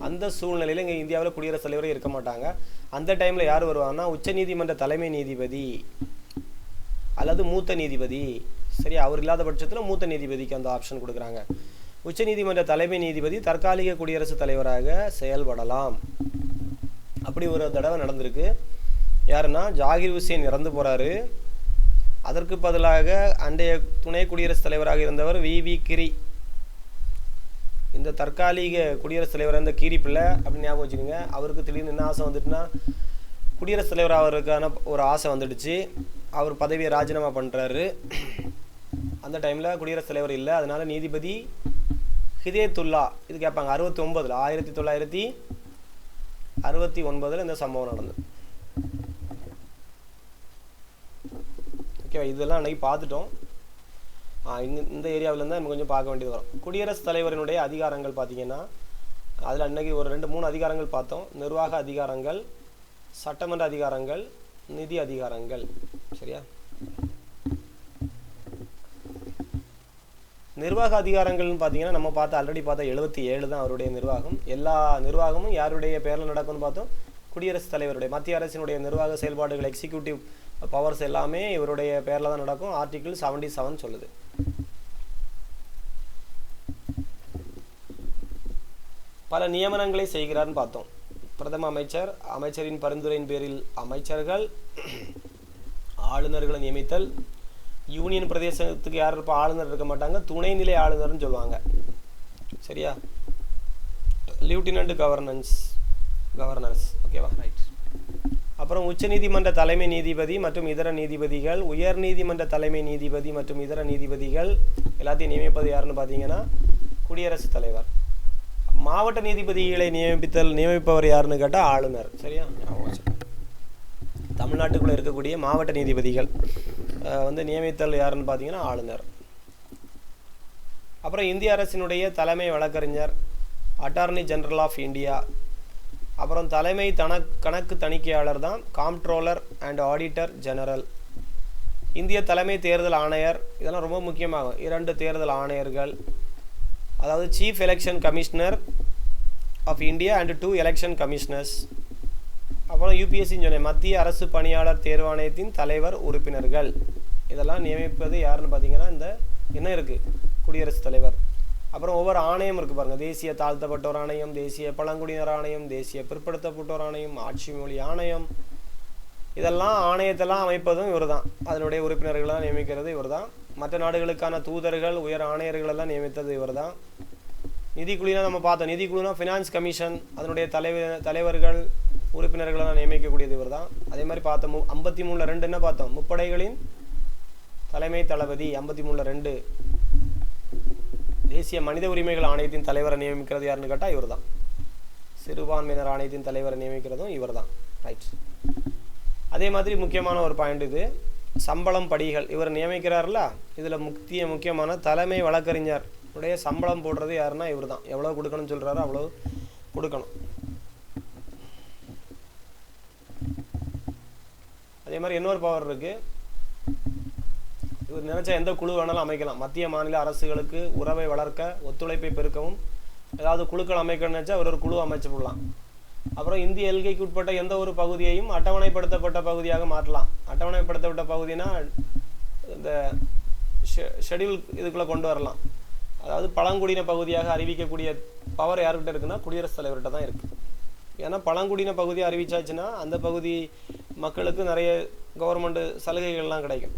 அந்த சூழ்நிலையில் இங்கே இந்தியாவில் குடியரசுத் தலைவரே இருக்க மாட்டாங்க. அந்த டைமில் யார் வருவாங்கன்னா உச்சநீதிமன்ற தலைமை நீதிபதி அல்லது மூத்த நீதிபதி. சரி, அவர் இல்லாத பட்சத்தில் மூத்த நீதிபதிக்கு அந்த ஆப்ஷன் கொடுக்குறாங்க. உச்சநீதிமன்ற தலைமை நீதிபதி தற்காலிக குடியரசுத் தலைவராக செயல்படலாம். அப்படி ஒரு தடவை நடந்திருக்கு. யாருன்னா ஜாகிர் ஹுசேன் இறந்து போகிறாரு. அதற்கு பதிலாக அன்றைய துணை குடியரசுத் தலைவராக இருந்தவர் வி கிரி. இந்த தற்காலிக குடியரசுத் தலைவர் இந்த கீரி பிள்ளை அப்படின்னு ஞாபகம் வச்சுக்கோங்க. அவருக்கு திடீர்னு என்ன ஆசை வந்துட்டுனா குடியரசுத் தலைவர் அவருக்கான ஒரு ஆசை வந்துடுச்சு. அவர் பதவியை ராஜினாமா பண்ணுறாரு. அந்த டைமில் குடியரசுத் தலைவர் இல்லை. அதனால நீதிபதி ஹிதேத்துல்லா இது கேட்பாங்க. 1969 இந்த சம்பவம் நடந்தது. ஓகேவா? இதெல்லாம் அன்றைக்கி பார்த்துட்டோம். இந்த ஏரியாவிலேருந்து நம்ம கொஞ்சம் பார்க்க வேண்டியது வரும். குடியரசுத் தலைவரினுடைய அதிகாரங்கள் பார்த்திங்கன்னா அதில் அன்றைக்கி ஒரு 2-3 அதிகாரங்கள் பார்த்தோம். நிர்வாக அதிகாரங்கள், சட்டமன்ற அதிகாரங்கள், நிதி அதிகாரங்கள். சரியா? நிர்வாக அதிகாரங்கள்னு பார்த்தீங்கன்னா நம்ம ஆல்ரெடி பார்த்தா 77 தான் அவருடைய நிர்வாகம். எல்லா நிர்வாகமும் யாருடைய பேரில் நடக்கும்னு பார்த்தோம்? குடியரசுத் தலைவருடைய. மத்திய அரசினுடைய நிர்வாக செயல்பாடுகள், எக்ஸிக்யூட்டிவ் பவர்ஸ் எல்லாமே இவருடைய பேரில் தான் நடக்கும். ஆர்டிகிள் 77 சொல்லுது. பல நியமனங்களை செய்கிறார்னு பார்த்தோம். பிரதம அமைச்சர், அமைச்சரின் பரிந்துரையின் பேரில் அமைச்சர்கள், ஆளுநர்களை நியமித்தல். யூனியன் பிரதேசத்துக்கு யார் இருப்பா? ஆளுநர் இருக்க மாட்டாங்க, துணைநிலை ஆளுநர்னு சொல்லுவாங்க. சரியா? Lieutenant governors. ஓகேவா? ரைட். அப்புறம் உச்சநீதிமன்ற தலைமை நீதிபதி மற்றும் இதர நீதிபதிகள், உயர் நீதிமன்ற தலைமை நீதிபதி மற்றும் இதர நீதிபதிகள் எல்லாத்தையும் நியமிப்பது யாருன்னு பார்த்தீங்கன்னா குடியரசுத் தலைவர். மாவட்ட நீதிபதிகளை நியமிப்பவர் யாருன்னு கேட்டால் ஆளுநர். சரியா? தமிழ்நாட்டுக்குள்ளே இருக்கக்கூடிய மாவட்ட நீதிபதிகள் நியமித்தல் யாருன்னு பார்த்தீங்கன்னா ஆளுநர். அப்புறம் இந்திய அரசினுடைய தலைமை வழக்கறிஞர், அட்டார்னி ஜெனரல் ஆஃப் இந்தியா. அப்புறம் தலைமை கணக்கு தணிக்கையாளர் தான் காம்ப்ட்ரோலர் அண்ட் ஆடிட்டர் ஜெனரல். இந்திய தலைமை தேர்தல் ஆணையர். இதெல்லாம் ரொம்ப முக்கியமாகும். 2 தேர்தல் ஆணையர்கள், அதாவது chief election commissioner of India and 2 election commissioners. அப்புறம் யூபிஎஸ்சின்னு சொன்னேன், மத்திய அரசு பணியாளர் தேர்வாணையத்தின் தலைவர் உறுப்பினர்கள். இதெல்லாம் நியமிப்பது யாருன்னு பார்த்தீங்கன்னா இந்த என்ன இருக்குது? குடியரசுத் தலைவர். அப்புறம் ஒவ்வொரு ஆணையம் இருக்குது பாருங்கள். தேசிய தாழ்த்தப்பட்டோர் ஆணையம், தேசிய பழங்குடியினர் ஆணையம், தேசிய பிற்படுத்தப்பட்டோர் ஆணையம், ஆட்சி மொழி ஆணையம். இதெல்லாம் ஆணையத்தெல்லாம் அமைப்பதும் இவர் தான். அதனுடைய உறுப்பினர்களெல்லாம் நியமிக்கிறது இவர் தான். மற்ற நாடுகளுக்கான தூதர்கள், உயர் ஆணையர்களெல்லாம் நியமித்தது இவர் தான். நிதிக்குழுனா நம்ம பார்த்தோம். நிதிக்குழுனா ஃபினான்ஸ் கமிஷன், அதனுடைய தலைவர்கள் உறுப்பினர்களெல்லாம் நியமிக்கக்கூடியது இவர் தான். அதே மாதிரி பார்த்தோம் 53ல் 2 என்ன பார்த்தோம்? முப்படைகளின் தலைமை தளபதி. 53ல் 2 தேசிய மனித உரிமைகள் ஆணையத்தின் தலைவரை நியமிக்கிறது யாருன்னு கேட்டால் இவர் தான். சிறுபான்மையினர் ஆணையத்தின் தலைவரை நியமிக்கிறதும் இவர் தான். ரைட். அதே மாதிரி முக்கியமான ஒரு பாயிண்ட் இது, சம்பளம் படிகள். இவர் நியமிக்கிறார்ல, இதில் முக்கியமான தலைமை வழக்கறிஞர் உடைய சம்பளம் போடுறது யாருன்னா இவர் தான். எவ்வளோ கொடுக்கணும்னு சொல்கிறாரோ அவ்வளோ கொடுக்கணும். அதே மாதிரி இன்னொரு பவர் இருக்குது. இவர் நினைச்சா எந்த குழு வேணாலும் அமைக்கலாம். மத்திய மாநில அரசுகளுக்கு உறவை வளர்க்க ஒத்துழைப்பை பெருக்கவும் ஏதாவது குழுக்கள் அமைக்கணும்னு நினச்சா ஒரு குழு அமைச்சு விடலாம். அப்புறம் இந்திய எல்கைக்கு உட்பட்ட எந்த ஒரு பகுதியையும் அட்டவணைப்படுத்தப்பட்ட பகுதியாக மாற்றலாம். அட்டவணைப்படுத்தப்பட்ட பகுதினா இந்த ஷெட்யூல் இதுக்குள்ளே கொண்டு வரலாம். அதாவது பழங்குடியின பகுதியாக அறிவிக்கக்கூடிய பவர் யார்கிட்ட இருக்குன்னா குடியரசுத் தலைவர்கிட்ட தான் இருக்குது. ஏன்னா பழங்குடியின பகுதியை அறிவிச்சாச்சுன்னா அந்த பகுதி மக்களுக்கு நிறைய கவர்மெண்ட் சலுகைகள்லாம் கிடைக்கும்.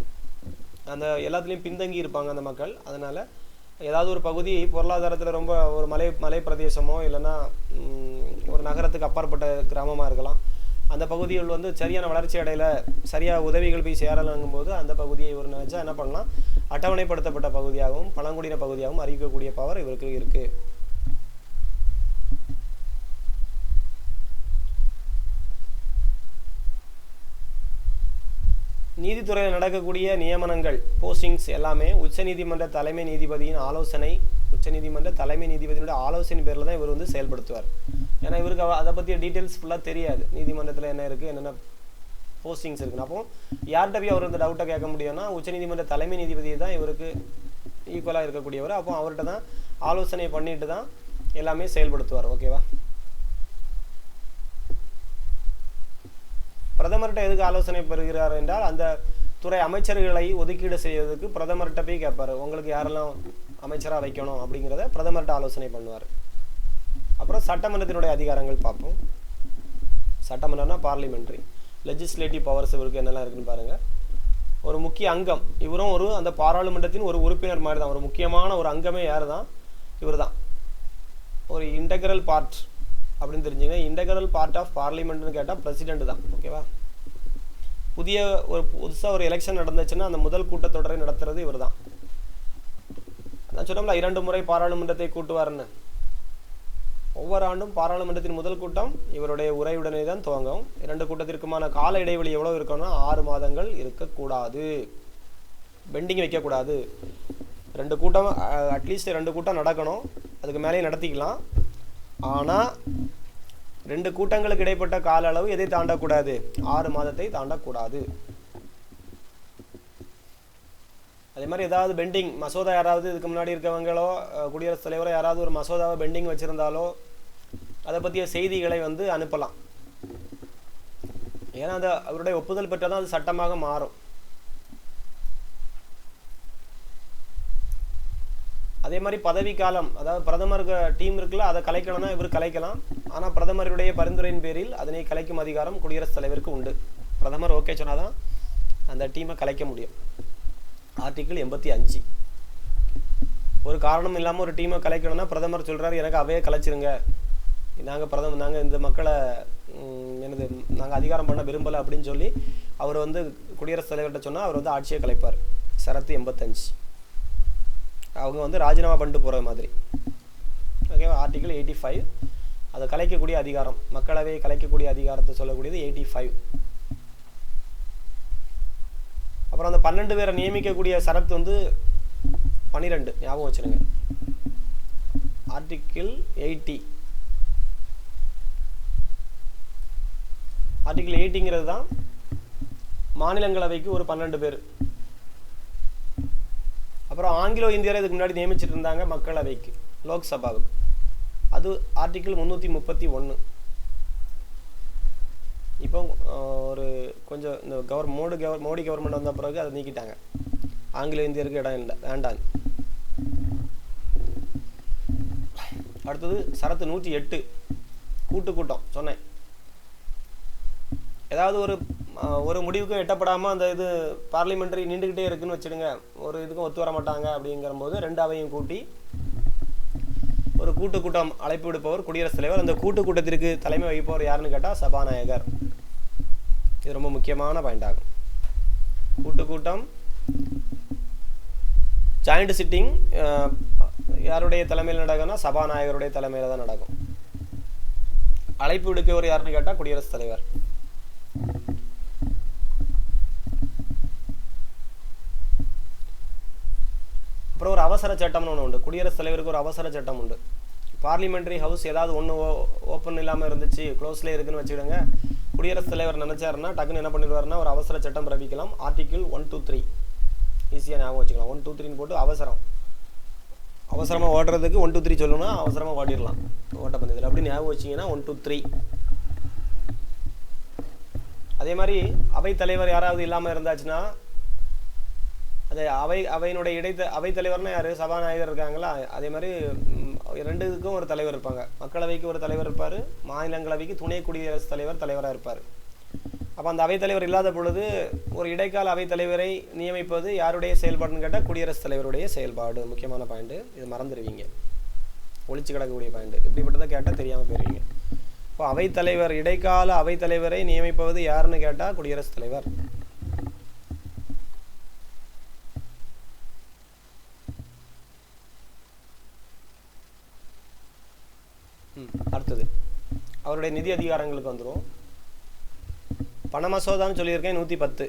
அந்த எல்லாத்துலேயும் பின்தங்கி இருப்பாங்க அந்த மக்கள். அதனால் ஏதாவது ஒரு பகுதி பொருளாதாரத்தில் ரொம்ப ஒரு மலை பிரதேசமோ இல்லைன்னா ஒரு நகரத்துக்கு அப்பாற்பட்ட கிராமமாக இருக்கலாம். அந்த பகுதிகள் வந்து சரியான வளர்ச்சி அடையில, சரியாக உதவிகள் போய் சேரலங்கும் போது அந்த பகுதியை இவர் நினச்சா என்ன பண்ணலாம், அட்டவணைப்படுத்தப்பட்ட பகுதியாகவும் பழங்குடியின பகுதியாகவும் அறிவிக்கக்கூடிய பவர் இவருக்கு இருக்குது. நீதித்துறையில் நடக்கக்கூடிய நியமனங்கள், போஸ்டிங்ஸ் எல்லாமே உச்சநீதிமன்ற தலைமை நீதிபதியின் ஆலோசனை, உச்சநீதிமன்ற தலைமை நீதிபதியோட ஆலோசனை பேரில் தான் இவர் வந்து செயல்படுத்துவார். ஏன்னா இவருக்கு அதை பற்றிய டீட்டெயில்ஸ் ஃபுல்லாக தெரியாது. நீதிமன்றத்தில் என்ன இருக்குது, என்னென்ன போஸ்டிங்ஸ் இருக்குன்னு. அப்போ யார்கிட்ட போய் அவர் இந்த டவுட்டை கேட்க முடியும்னா உச்சநீதிமன்ற தலைமை நீதிபதி தான் இவருக்கு ஈக்குவலாக இருக்கக்கூடியவர். அப்போ அவர்கிட்ட தான் ஆலோசனை பண்ணிட்டு தான் எல்லாமே செயல்படுத்துவார். ஓகேவா? பிரதமர்கிட்ட எதுக்கு ஆலோசனை பெறுகிறார் என்றால் அந்த துறை அமைச்சர்களை ஒதுக்கீடு செய்வதற்கு பிரதமர்கிட்ட போய் கேட்பார், உங்களுக்கு யாரெல்லாம் அமைச்சராக வைக்கணும் அப்படிங்கிறத பிரதமர்கிட்ட ஆலோசனை பண்ணுவார். அப்புறம் சட்டமன்றத்தினுடைய அதிகாரங்கள் பார்ப்போம். சட்டமன்றம்னா பார்லிமெண்ட்ரி, லெஜிஸ்லேட்டிவ் பவர்ஸ் இவருக்கு என்னெல்லாம் இருக்குன்னு பாருங்கள். ஒரு முக்கிய அங்கம் இவரும் அந்த பாராளுமன்றத்தின் ஒரு உறுப்பினர் மாதிரி தான். ஒரு முக்கியமான ஒரு அங்கமே யார் தான், இவர் தான். ஒரு இன்டெக்ரல் பார்ட் அப்படின்னு தெரிஞ்சுங்க. இன்டெக்ரல் பார்ட் ஆஃப் பார்லிமெண்ட்னு கேட்டால் பிரசிடென்ட் தான். ஓகேவா? புதுசாக ஒரு எலெக்ஷன் நடந்துச்சுன்னா அந்த முதல் கூட்டத்தொடரை நடத்துறது இவர் தான். நான் சொன்னோம்ல 2 முறை பாராளுமன்றத்தை கூட்டுவார்னு. ஒவ்வொரு ஆண்டும் பாராளுமன்றத்தின் முதல் கூட்டம் இவருடைய உரையுடனே தான் துவங்கும். 2 கூட்டத்திற்குமான கால இடைவெளி எவ்வளோ இருக்கணும்னா 6 மாதங்கள் இருக்கக்கூடாது, பெண்டிங் வைக்கக்கூடாது. 2 கூட்டம் அட்லீஸ்ட் 2 கூட்டம் நடக்கணும், அதுக்கு மேலேயே நடத்திக்கலாம். ஆனால் 2 கூட்டங்களுக்கு இடைப்பட்ட கால அளவு எதை தாண்டக்கூடாது, 6 மாதத்தை தாண்டக்கூடாது. அதே மாதிரி ஏதாவது பெண்டிங் மசோதா, யாராவது இதுக்கு முன்னாடி இருக்கவங்களோ குடியரசுத் தலைவரோ யாராவது ஒரு மசோதாவை பெண்டிங் வச்சுருந்தாலோ அதை பற்றிய செய்திகளை வந்து அனுப்பலாம். ஏன்னா அது அவருடைய ஒப்புதல் பெற்றால் தான் அது சட்டமாக மாறும். அதே மாதிரி பதவிக்காலம், அதாவது பிரதமருக்கு டீம் இருக்குல்ல, அதை கலைக்கணும்னா இவர் கலைக்கலாம். ஆனால் பிரதமருடைய பரிந்துரையின் பேரில் அதனை கலைக்கும் அதிகாரம் குடியரசுத் தலைவருக்கு உண்டு. பிரதமர் ஓகே சொன்னால் தான் அந்த டீமை கலைக்க முடியும். ஆர்டிக்கிள் 85. ஒரு காரணம் இல்லாமல் ஒரு டீமை கலைக்கணும்னா பிரதமர் சொல்கிறார், எனக்கு அவையே கலைச்சிருங்க, நாங்கள் இந்த மக்களை நாங்கள் அதிகாரம் பண்ண விரும்பலை அப்படின்னு சொல்லி அவர் வந்து குடியரசுத் தலைவர்கிட்ட சொன்னால் அவர் வந்து ஆட்சியை கலைப்பார். ஷரத்து 85. அவங்க வந்து ராஜினாமா பண்ணிட்டு போகிற மாதிரி. ஓகேவா? ஆர்டிக்கிள் 85 அதை கலைக்கக்கூடிய அதிகாரம், மக்களவை கலைக்கக்கூடிய அதிகாரத்தை சொல்லக்கூடியது 85. அப்புறம் அந்த 12 பேரை நியமிக்கக்கூடிய சரத்து வந்து 12, ஞாபகம் வச்சுருங்க. ஆர்டிக்கிள் 80. ஆர்டிக்கிள் 80ங்கிறது தான் மாநிலங்களவைக்கு ஒரு 12 பேர். அப்புறம் ஆங்கிலோ இந்தியரை இதுக்கு முன்னாடி நியமிச்சிட்டு இருந்தாங்க மக்களவைக்கு, லோக்சபாவுக்கு. அது ஆர்டிக்கிள் 331. இப்போ ஒரு கொஞ்சம் இந்த மோடி கவர்மெண்ட் வந்த பிறகு அதை நீக்கிட்டாங்க. ஆங்கிலோ இந்தியருக்கு இடம் இல்லை, வேண்டாம். அடுத்தது சரத்து 108, கூட்டம் சொன்னேன். ஏதாவது ஒரு முடிவுக்கும் எட்டப்படாமல் அந்த இது பார்லிமெண்ட்ரி நின்றுக்கிட்டே இருக்குன்னு வச்சுடுங்க, ஒரு இதுக்கும் ஒத்து வர மாட்டாங்க. அப்படிங்கிற போது 2 அவையும் கூட்டி ஒரு கூட்டம் அழைப்பு விடுப்பவர் குடியரசுத் தலைவர். அந்த கூட்டத்திற்கு தலைமை வகிப்பவர் யாருன்னு கேட்டால் சபாநாயகர். இது ரொம்ப முக்கியமான பாயிண்ட் ஆகும். கூட்டம் ஜாயிண்ட் சிட்டிங் யாருடைய தலைமையில் நடக்கும்னா சபாநாயகருடைய தலைமையில் தான் நடக்கும். அழைப்பு விடுப்பவர் யாருன்னு கேட்டால் குடியரசுத் தலைவர். அப்புறம் ஒரு அவசர சட்டம்னு ஒன்று உண்டு. குடியரசுத் தலைவருக்கு ஒரு அவசர சட்டம் உண்டு. பார்லிமெண்ட்ரி ஹவுஸ் ஏதாவது ஒன்று ஓப்பன் இல்லாமல் இருந்துச்சு, க்ளோஸ்லேயே இருக்குன்னு வச்சுக்கிடுங்க, குடியரசுத் தலைவர் நினைச்சாருன்னா டக்குன்னு என்ன பண்ணிடுவாருன்னா ஒரு அவசர சட்டம் பிறப்பிக்கலாம். ஆர்டிகிள் 123 ஈஸியாக ஞாபகம் வச்சுக்கலாம். 1 2 3 போட்டு அவசரமாக ஓட்டுறதுக்கு 1 2 3 சொல்லணும்னா அவசரமாக ஓட்டிடலாம் ஓட்டப்பந்தயத்தில். அப்படி ஞாபகம் வச்சிங்கன்னா 1 2 3. அதே மாதிரி அவைத்தலைவர் யாராவது இல்லாமல் இருந்தாச்சுன்னா அது அவையினுடைய அவைத்தலைவர்னா யார்? சபாநாயகர் இருக்காங்களா? அதே மாதிரி ரெண்டுக்கும் ஒரு தலைவர் இருப்பாங்க. மக்களவைக்கு ஒரு தலைவர் இருப்பார், மாநிலங்களவைக்கு துணை குடியரசுத் தலைவராக இருப்பார். அப்போ அந்த அவைத்தலைவர் இல்லாத பொழுது ஒரு இடைக்கால அவைத்தலைவரை நியமிப்பது யாருடைய செயல்பாடுன்னு கேட்டால் குடியரசுத் தலைவருடைய செயல்பாடு. முக்கியமான பாயிண்ட்டு, இது மறந்துடுவீங்க, ஒழிச்சு கிடக்கக்கூடிய பாயிண்ட்டு. இப்படிப்பட்டதை கேட்டால் தெரியாமல் போயிருவீங்க. இப்போ அவைத்தலைவர், இடைக்கால அவைத்தலைவரை நியமிப்பது யாருன்னு கேட்டால் குடியரசுத் தலைவர். அடுத்தது அவருடைய நிதி அதிகாரங்களுக்கு வந்துடும். பண மசோதான்னு சொல்லியிருக்கேன் 110.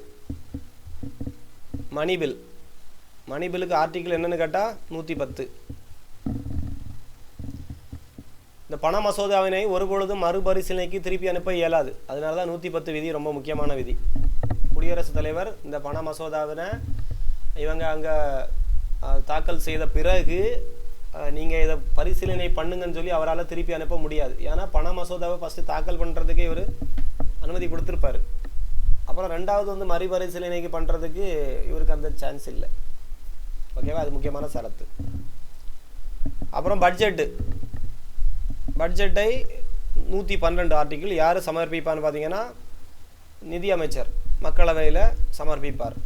மணிபிலுக்கு ஆர்டிக்கிள் என்னன்னு கேட்டால் 110. இந்த பண மசோதாவினை ஒருபொழுதும் மறுபரிசீலனைக்கு திருப்பி அனுப்ப இயலாது. அதனால தான் 110 விதி ரொம்ப முக்கியமான விதி. குடியரசுத் தலைவர் இந்த பண மசோதாவினை இவங்க அங்கே தாக்கல் செய்த பிறகு நீங்கள் இதை பரிசீலனை பண்ணுங்கன்னு சொல்லி அவரால் திருப்பி அனுப்ப முடியாது. ஏன்னா பண மசோதாவை ஃபஸ்ட்டு தாக்கல் பண்ணுறதுக்கே இவர் அனுமதி கொடுத்துருப்பார். அப்புறம் ரெண்டாவது வந்து மறுபரிசீலனைக்கு பண்ணுறதுக்கு இவருக்கு அந்த சான்ஸ் இல்லை. ஓகேவா? அது முக்கியமான சரத்து. அப்புறம் பட்ஜெட்டை 112 ஆர்டிக்கிள் யார் சமர்ப்பிப்பான்னு பார்த்தீங்கன்னா நிதி அமைச்சர் மக்களவையில் சமர்ப்பிப்பார்.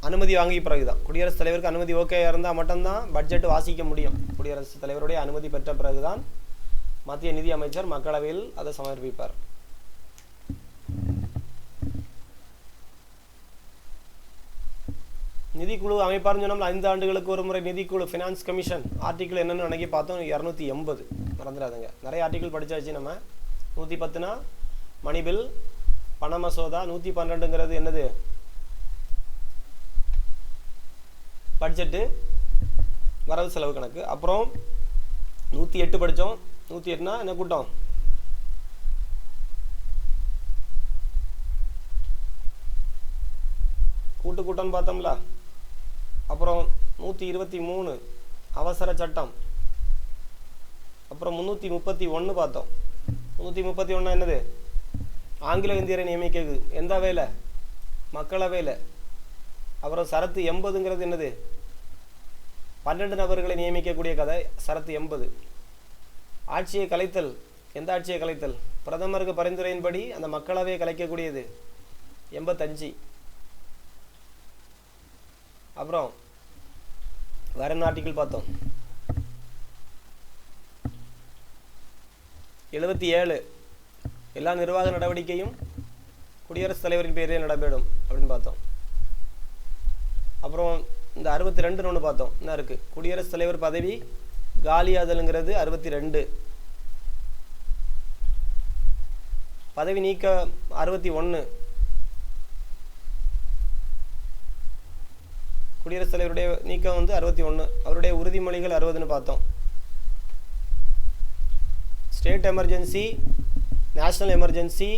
அனுமதி வாங்கிய பிறகு தான். குடியரசுத் தலைவருக்கு அனுமதி ஓகேயாக இருந்தால் மட்டும்தான் பட்ஜெட் வாசிக்க முடியும். குடியரசுத் தலைவருடைய அனுமதி பெற்ற பிறகு தான் மத்திய நிதி அமைச்சர் மக்களவையில் அதை சமர்ப்பிப்பார். நிதிக்குழு அமைப்பார்னு சொன்னோம்ல, 5 ஆண்டுகளுக்கு ஒரு முறை நிதிக்குழு, ஃபினான்ஸ் கமிஷன். ஆர்டிக்கிள் என்னென்னு அன்றைக்கி பார்த்தோம், 280. மறந்துடாதுங்க, நிறைய ஆர்டிக்கிள் படித்தாச்சு நம்ம. 110னா மணிபில், பண மசோதா. 112ங்கிறது என்னது? பட்ஜெட்டு, வரவு செலவு கணக்கு. அப்புறம் 108 படித்தோம். 108னா என்ன கூட்டம்? கூட்டம்னு பார்த்தோம்ல. அப்புறம் 123 அவசர சட்டம். அப்புறம் 331 பார்த்தோம். 331 என்னது? ஆங்கில இந்தியரை நியமிக்கிறது. எந்த வேலை? மக்களவையில். அப்புறம் சரத்து 80ங்கிறது என்னது? 12 நபர்களை நியமிக்கக்கூடிய கதை. சரத்து 80. ஆட்சியை கலைத்தல். எந்த ஆட்சியை கலைத்தல்? பிரதமருக்கு பரிந்துரையின்படி அந்த மக்களவையை கலைக்கக்கூடியது. 85. அப்புறம் வேற என்ன ஆர்டிக்கிள் பார்த்தோம்? 77. எல்லா நிர்வாக நடவடிக்கையும் குடியரசுத் தலைவரின் பேரில் நடைபெறும் அப்படின்னு பார்த்தோம். அப்புறம் இந்த 62ன்னு ஒன்று பார்த்தோம். என்ன இருக்குது? குடியரசுத் தலைவர் பதவி காலியாதலுங்கிறது 62. பதவி நீக்க 61. குடியரசுத் தலைவருடைய நீக்கம் வந்து 61. அவருடைய உறுதிமொழிகள் 60ன்னு பார்த்தோம். State emergency, national emergency,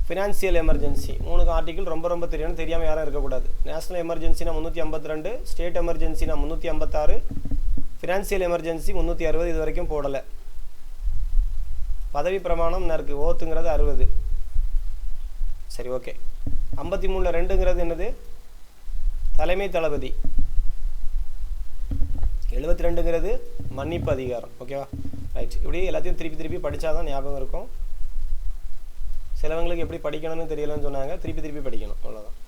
financial emergency. 3 article ரொம்ப தெரியணும், தெரியாமல் யாரும் இருக்கக்கூடாது. நேஷ்னல் எமர்ஜென்சினா 352, ஸ்டேட் எமர்ஜென்சினா 356, ஃபினான்சியல் எமர்ஜென்சி 360. இது வரைக்கும் போடலை. பதவி பிரமாணம் என்ன இருக்குது? ஓத்துங்கிறது 60. சரி, ஓகே. 53ல் 2ங்கிறது என்னது? தலைமை தளபதி. 72ங்கிறது மன்னிப்பு அதிகாரம். ஓகேவா? ரைட். இப்படி எல்லாத்தையும் திருப்பி படித்தாதான் ஞாபகம் இருக்கும். சிலவங்களுக்கு எப்படி படிக்கணும்னு தெரியலன்னு சொன்னாங்க, திருப்பி படிக்கணும், அவ்வளோதான்.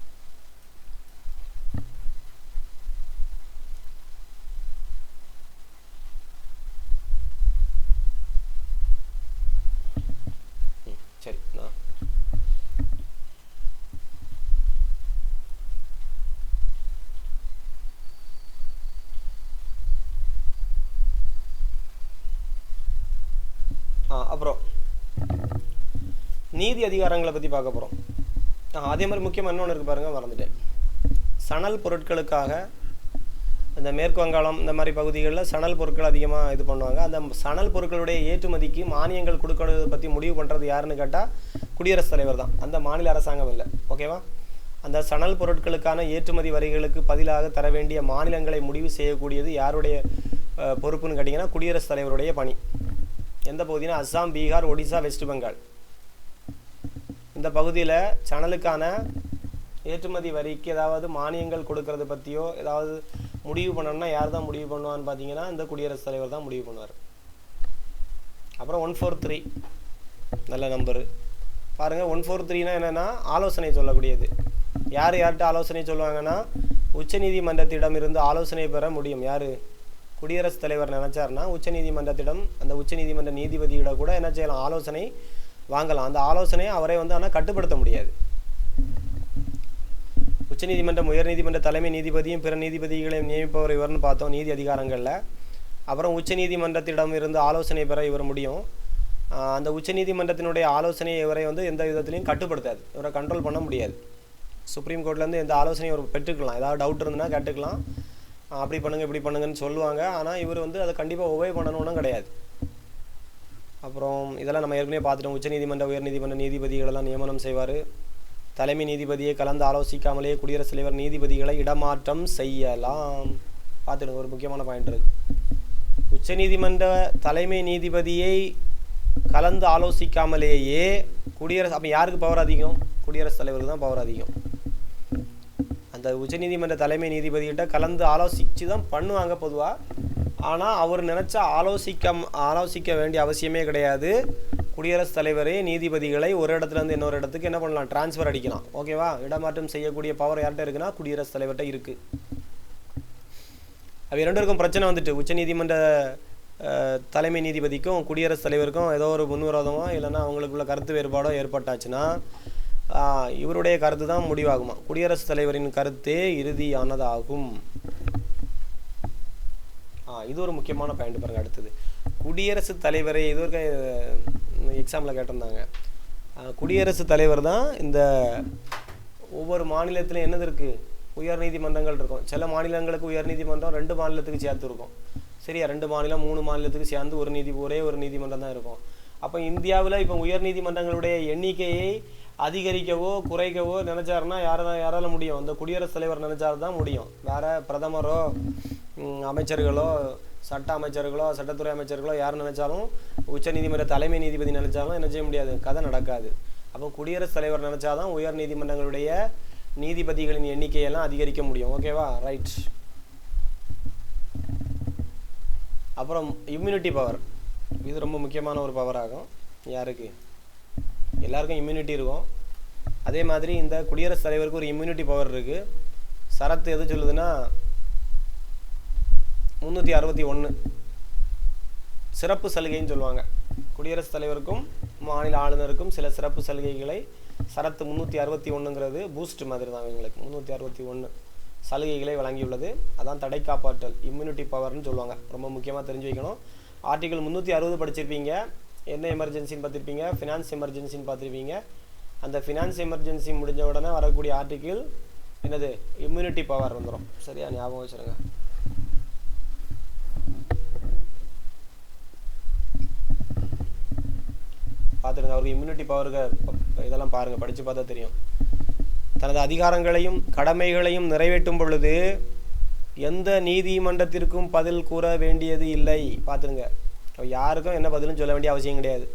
சரி. அப்புறம் நீதி அதிகாரங்களை பற்றி பார்க்க போகிறோம். அதே மாதிரி முக்கியமாக இன்னொன்று இருக்குது பாருங்கள், மறந்துட்டேன். சணல் பொருட்களுக்காக இந்த மேற்கு வங்காளம் இந்த மாதிரி பகுதிகளில் சணல் பொருட்கள் அதிகமாக இது பண்ணுவாங்க. அந்த சணல் பொருட்களுடைய ஏற்றுமதிக்கு மானியங்கள் கொடுக்கறதை பற்றி முடிவு பண்ணுறது யாருன்னு கேட்டால் குடியரசுத் தலைவர் தான், அந்த மாநில அரசாங்கம் இல்லை. ஓகேவா? அந்த சணல் பொருட்களுக்கான ஏற்றுமதி வரிகளுக்கு பதிலாக தர வேண்டிய மாநிலங்களை முடிவு செய்யக்கூடியது யாருடைய பொறுப்புன்னு கேட்டிங்கன்னா குடியரசுத் தலைவருடைய பணி. எந்த பகுதினா அஸ்ஸாம், பீகார், ஒடிசா, வெஸ்ட் பெங்கால். இந்த பகுதியில் சணலுக்கான ஏற்றுமதி வரிக்கு ஏதாவது மானியங்கள் கொடுக்கறது பற்றியோ ஏதாவது முடிவு பண்ணணும்னா யார் தான் முடிவு பண்ணுவான்னு பார்த்தீங்கன்னா இந்த குடியரசுத் தலைவர் தான் முடிவு பண்ணுவார். அப்புறம் 143 நல்ல நம்பரு பாருங்கள். 143னா என்னென்னா ஆலோசனை சொல்லக்கூடியது. யார் யார்கிட்ட ஆலோசனை சொல்லுவாங்கன்னா உச்சநீதிமன்றத்திடம் இருந்து ஆலோசனை பெற முடியும். யார்? குடியரசுத் தலைவர் நினச்சார்னா உச்சநீதிமன்றத்திடம், அந்த உச்சநீதிமன்ற நீதிபதியிட கூட என்ன செய்யலாம், ஆலோசனை வாங்கலாம். அந்த ஆலோசனையை அவரை வந்து ஆனால் கட்டுப்படுத்த முடியாது. உச்சநீதிமன்றம், உயர்நீதிமன்ற தலைமை நீதிபதியும் பிற நீதிபதிகளையும் நியமிப்பவர் இவர்னு பார்த்தோம் நீதி அதிகாரங்களில். அப்புறம் உச்சநீதிமன்றத்திடம் இருந்து ஆலோசனை பெற இவர் முடியும். அந்த உச்சநீதிமன்றத்தினுடைய ஆலோசனையை இவரை வந்து எந்த விதத்துலையும் கட்டுப்படுத்தாது, இவரை கண்ட்ரோல் பண்ண முடியாது. சுப்ரீம் கோர்ட்லேருந்து எந்த ஆலோசனையும் இவர் பெற்றுக்கலாம், ஏதாவது டவுட் இருந்ததுன்னா கேட்டுக்கலாம், அப்படி பண்ணுங்கள் இப்படி பண்ணுங்கன்னு சொல்லுவாங்க. ஆனால் இவர் வந்து அதை கண்டிப்பாக ஒபே பண்ணணும்னு கிடையாது. அப்புறம் இதெல்லாம் நம்ம ஏற்கனவே பார்த்துட்டோம். உச்சநீதிமன்ற உயர்நீதிமன்ற நீதிபதிகளெல்லாம் நியமனம் செய்வார். தலைமை நீதிபதியை கலந்து ஆலோசிக்காமலேயே குடியரசுத் தலைவர் நீதிபதிகளை இடமாற்றம் செய்யலாம். பார்த்துடுங்க, ஒரு முக்கியமான பாயிண்ட் இருக்குது. உச்சநீதிமன்ற தலைமை நீதிபதியை கலந்து ஆலோசிக்காமலேயே குடியரசு, அப்போ யாருக்கு பவர் அதிகம்? குடியரசுத் தலைவருக்கு தான் பவர் அதிகம். அந்த உச்சநீதிமன்ற தலைமை நீதிபதிகிட்ட கலந்து ஆலோசித்து தான் பண்ணுவாங்க பொதுவாக. ஆனால் அவர் நினச்சா ஆலோசிக்க வேண்டிய அவசியமே கிடையாது. குடியரசுத் தலைவரே நீதிபதிகளை ஒரு இடத்துலேருந்து இன்னொரு இடத்துக்கு என்ன பண்ணலாம், டிரான்ஸ்ஃபர் அடிக்கலாம். ஓகேவா? இடமாற்றம் செய்யக்கூடிய பவர் யார்கிட்ட இருக்குன்னா குடியரசுத் தலைவர்கிட்ட இருக்குது. அது ரெண்டுக்கும் பிரச்சனை வந்துட்டு, உச்சநீதிமன்ற தலைமை நீதிபதிக்கும் குடியரசுத் தலைவருக்கும் ஏதோ ஒரு முன்விரோதமோ இல்லைன்னா அவங்களுக்குள்ள கருத்து வேறுபாடோ ஏற்பட்டாச்சுன்னா இவருடைய கருத்து தான் முடிவாகுமா, குடியரசுத் தலைவரின் கருத்தே இறுதியானதாகும். இது ஒரு முக்கியமான பாயிண்ட் பாருங்க. அடுத்தது குடியரசுத் தலைவரை இது ஒரு எக்ஸாமில் கேட்டிருந்தாங்க. குடியரசுத் தலைவர் தான் இந்த ஒவ்வொரு மாநிலத்திலும் என்னது இருக்குது, உயர்நீதிமன்றங்கள் இருக்கும். சில மாநிலங்களுக்கு உயர்நீதிமன்றம் 2 மாநிலத்துக்கு சேர்த்து இருக்கும். சரியா? 2 மாநிலம் 3 மாநிலத்துக்கு சேர்ந்து ஒரே ஒரு நீதிமன்றம் தான் இருக்கும். அப்போ இந்தியாவில் இப்போ உயர்நீதிமன்றங்களுடைய எண்ணிக்கையை அதிகரிக்கவோ குறைக்கவோ நினச்சாருன்னா யாரால முடியும்? இந்த குடியரசுத் தலைவர் நினச்சாரு தான் முடியும். வேறு பிரதமரோ அமைச்சர்களோ சட்ட அமைச்சர்களோ சட்டத்துறை அமைச்சர்களோ யார் நினச்சாலும், உச்சநீதிமன்ற தலைமை நீதிபதி நினச்சாலும் என்ன செய்ய முடியாது, கதை நடக்காது. அப்போ குடியரசுத் தலைவர் நினச்சாதான் உயர் நீதிமன்றங்களுடைய நீதிபதிகளின் எண்ணிக்கையெல்லாம் அதிகரிக்க முடியும். ஓகேவா? ரைட். அப்புறம் இம்யூனிட்டி பவர், இது ரொம்ப முக்கியமான ஒரு பவர் ஆகும். யாருக்கு? எல்லாருக்கும் இம்யூனிட்டி இருக்கும். அதே மாதிரி இந்த குடியரசுத் தலைவருக்கு ஒரு இம்யூனிட்டி பவர் இருக்குது. சரத்து எது சொல்லுதுன்னா 361 சிறப்பு சலுகைன்னு சொல்லுவாங்க. குடியரசுத் தலைவருக்கும் மாநில ஆளுநருக்கும் சில சிறப்பு சலுகைகளை சரத்து 361ங்கிறது பூஸ்ட் மாதிரி தான். எங்களுக்கு 361 சலுகைகளை வழங்கியுள்ளது. அதான் தடை காப்பாற்றல், இம்யூனிட்டி பவர்னு சொல்லுவாங்க. ரொம்ப முக்கியமாக தெரிஞ்சு வைக்கணும். ஆர்டிகல் 360 படிச்சிருப்பீங்க. என்ன எமர்ஜென்சின்னு பார்த்துருப்பீங்க, ஃபினான்ஸ் எமர்ஜென்சின்னு பார்த்துருப்பீங்க. அந்த ஃபினான்ஸ் எமர்ஜென்சி முடிஞ்ச உடனே வரக்கூடிய ஆர்டிகிள் என்னது, இம்யூனிட்டி பவர் வந்துடும். சரியா? ஞாபகம் வச்சுருங்க. பார்த்துருங்க, அவருக்கு இம்யூனிட்டி பவருக்கு இதெல்லாம் பாருங்கள், படித்து பார்த்தா தெரியும். தனது அதிகாரங்களையும் கடமைகளையும் நிறைவேற்றும் பொழுது எந்த நீதிமன்றத்திற்கும் பதில் கூற வேண்டியது இல்லை. பார்த்துருங்க, யாருக்கும் என்ன பதிலும் சொல்ல வேண்டிய அவசியம் கிடையாது.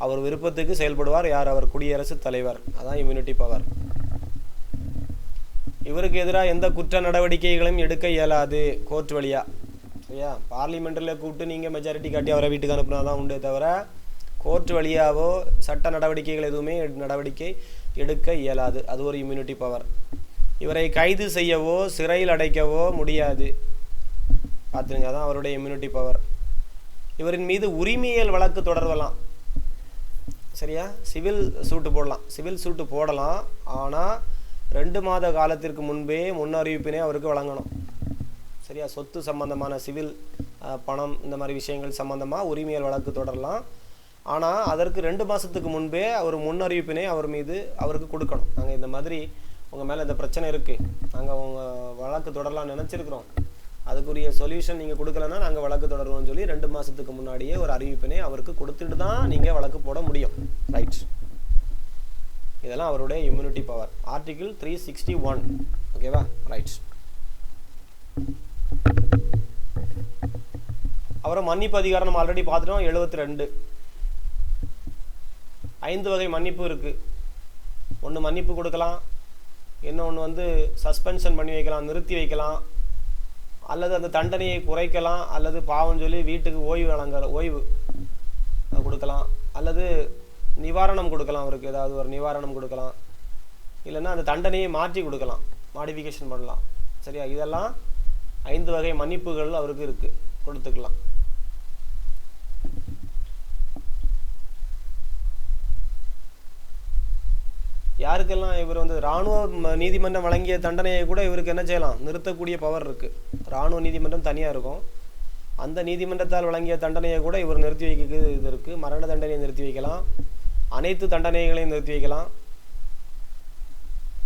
அவர் விருப்பத்துக்கு செயல்படுவார். யார்? அவர் குடியரசுத் தலைவர். அதான் இம்யூனிட்டி பவர். இவருக்கு எதிராக எந்த குற்ற நடவடிக்கைகளையும் எடுக்க இயலாது கோர்ட் வழியா. சரியா? பார்லிமெண்ட்டில் கூப்பிட்டு நீங்கள் மெஜாரிட்டி காட்டி அவரை வீட்டுக்கு அனுப்புனா தான் உண்டே தவிர கோர்ட் வழியாவோ சட்ட நடவடிக்கைகள் எதுவுமே நடவடிக்கை எடுக்க இயலாது. அது ஒரு இம்யூனிட்டி பவர். இவரை கைது செய்யவோ சிறையில் அடைக்கவோ முடியாது. பார்த்துருங்க, அதான் அவருடைய இம்யூனிட்டி பவர். இவரின் மீது உரிமையியல் வழக்கு தொடரலாம். சரியா? சிவில் சூட்டு போடலாம். ஆனால் 2 மாத காலத்திற்கு முன்பே முன்னறிவிப்பினை அவருக்கு வழங்கணும். சரியா? சொத்து சம்பந்தமான சிவில் பணம் இந்த மாதிரி விஷயங்கள் சம்பந்தமாக உரிமையியல் வழக்கு தொடரலாம். ஆனால் அதற்கு 2 மாதத்துக்கு முன்பே அவர் முன்னறிவிப்பினை அவருக்கு கொடுக்கணும். நாங்கள் இந்த மாதிரி உங்கள் மேலே இந்த பிரச்சனை இருக்குது, நாங்கள் உங்கள் வழக்கு தொடரலாம்னு நினச்சிருக்கிறோம், அதுக்குரிய சொல்யூஷன் நீங்கள் கொடுக்கலன்னா நாங்கள் வழக்கு தொடருவோம்னு சொல்லி 2 மாதத்துக்கு முன்னாடியே ஒரு அறிவிப்பினை அவருக்கு கொடுத்துட்டு தான் நீங்கள் வழக்கு போட முடியும். ரைட். இதெல்லாம் அவருடைய இம்யூனிட்டி பவர். ஆர்டிகிள் 361. ஓகேவா, ரைட். அப்புறம் மன்னிப்பு அதிகாரம் நம்ம ஆல்ரெடி பார்த்துட்டோம். 72 5 வகை மன்னிப்பு இருக்குது. ஒன்று மன்னிப்பு கொடுக்கலாம், இன்னொன்று வந்து சஸ்பென்ஷன் பண்ணி வைக்கலாம், நிறுத்தி வைக்கலாம், அல்லது அந்த தண்டனையை குறைக்கலாம், அல்லது பாவம் சொல்லி வீட்டுக்கு ஓய்வு கொடுக்கலாம், அல்லது நிவாரணம் கொடுக்கலாம், அவருக்கு ஏதாவது ஒரு நிவாரணம் கொடுக்கலாம், இல்லைன்னா அந்த தண்டனையை மாற்றி கொடுக்கலாம், மாடிஃபிகேஷன் பண்ணலாம். சரியா, இதெல்லாம் 5 வகை மன்னிப்புகள் அவருக்கு இருக்குது, கொடுத்துக்கலாம். யாருக்கெல்லாம் இவர் வந்து இராணுவ நீதிமன்றம் வழங்கிய தண்டனையை கூட இவருக்கு என்ன செய்யலாம், நிறுத்தக்கூடிய பவர் இருக்குது. இராணுவ நீதிமன்றம் தனியாக இருக்கும், அந்த நீதிமன்றத்தால் வழங்கிய தண்டனையை கூட இவர் நிறுத்தி வைக்க இது இருக்குது. மரண தண்டனையை நிறுத்தி வைக்கலாம், அனைத்து தண்டனைகளையும் நிறுத்தி வைக்கலாம்.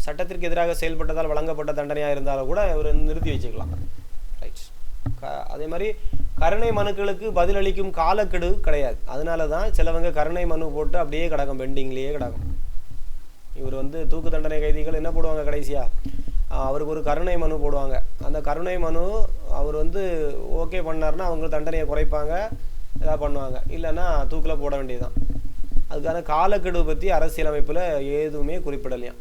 சட்டத்திற்கு எதிராக செயல்பட்டதால் வழங்கப்பட்ட தண்டனையாக இருந்தாலும் கூட இவர் நிறுத்தி வச்சுக்கலாம். ரைட். அதே மாதிரி கருணை மனுக்களுக்கு பதிலளிக்கும் காலக்கெடு கிடையாது. அதனால தான் சிலவங்க கருணை மனு போட்டு அப்படியே கிடக்கும், பெண்டிங்லேயே கிடக்கும். இவர் வந்து தூக்கு தண்டனை கைதிகள் என்ன போடுவாங்க, கடைசியாக அவருக்கு ஒரு கருணை மனு போடுவாங்க. அந்த கருணை மனு அவர் வந்து ஓகே பண்ணார்னா அவங்க தண்டனையை குறைப்பாங்க, எதாவது பண்ணுவாங்க, இல்லைன்னா தூக்கில் போட வேண்டியதுதான். அதுக்கான காலக்கெடு பற்றி அரசியலமைப்பில் எதுவுமே குறிப்பிடலையாம்.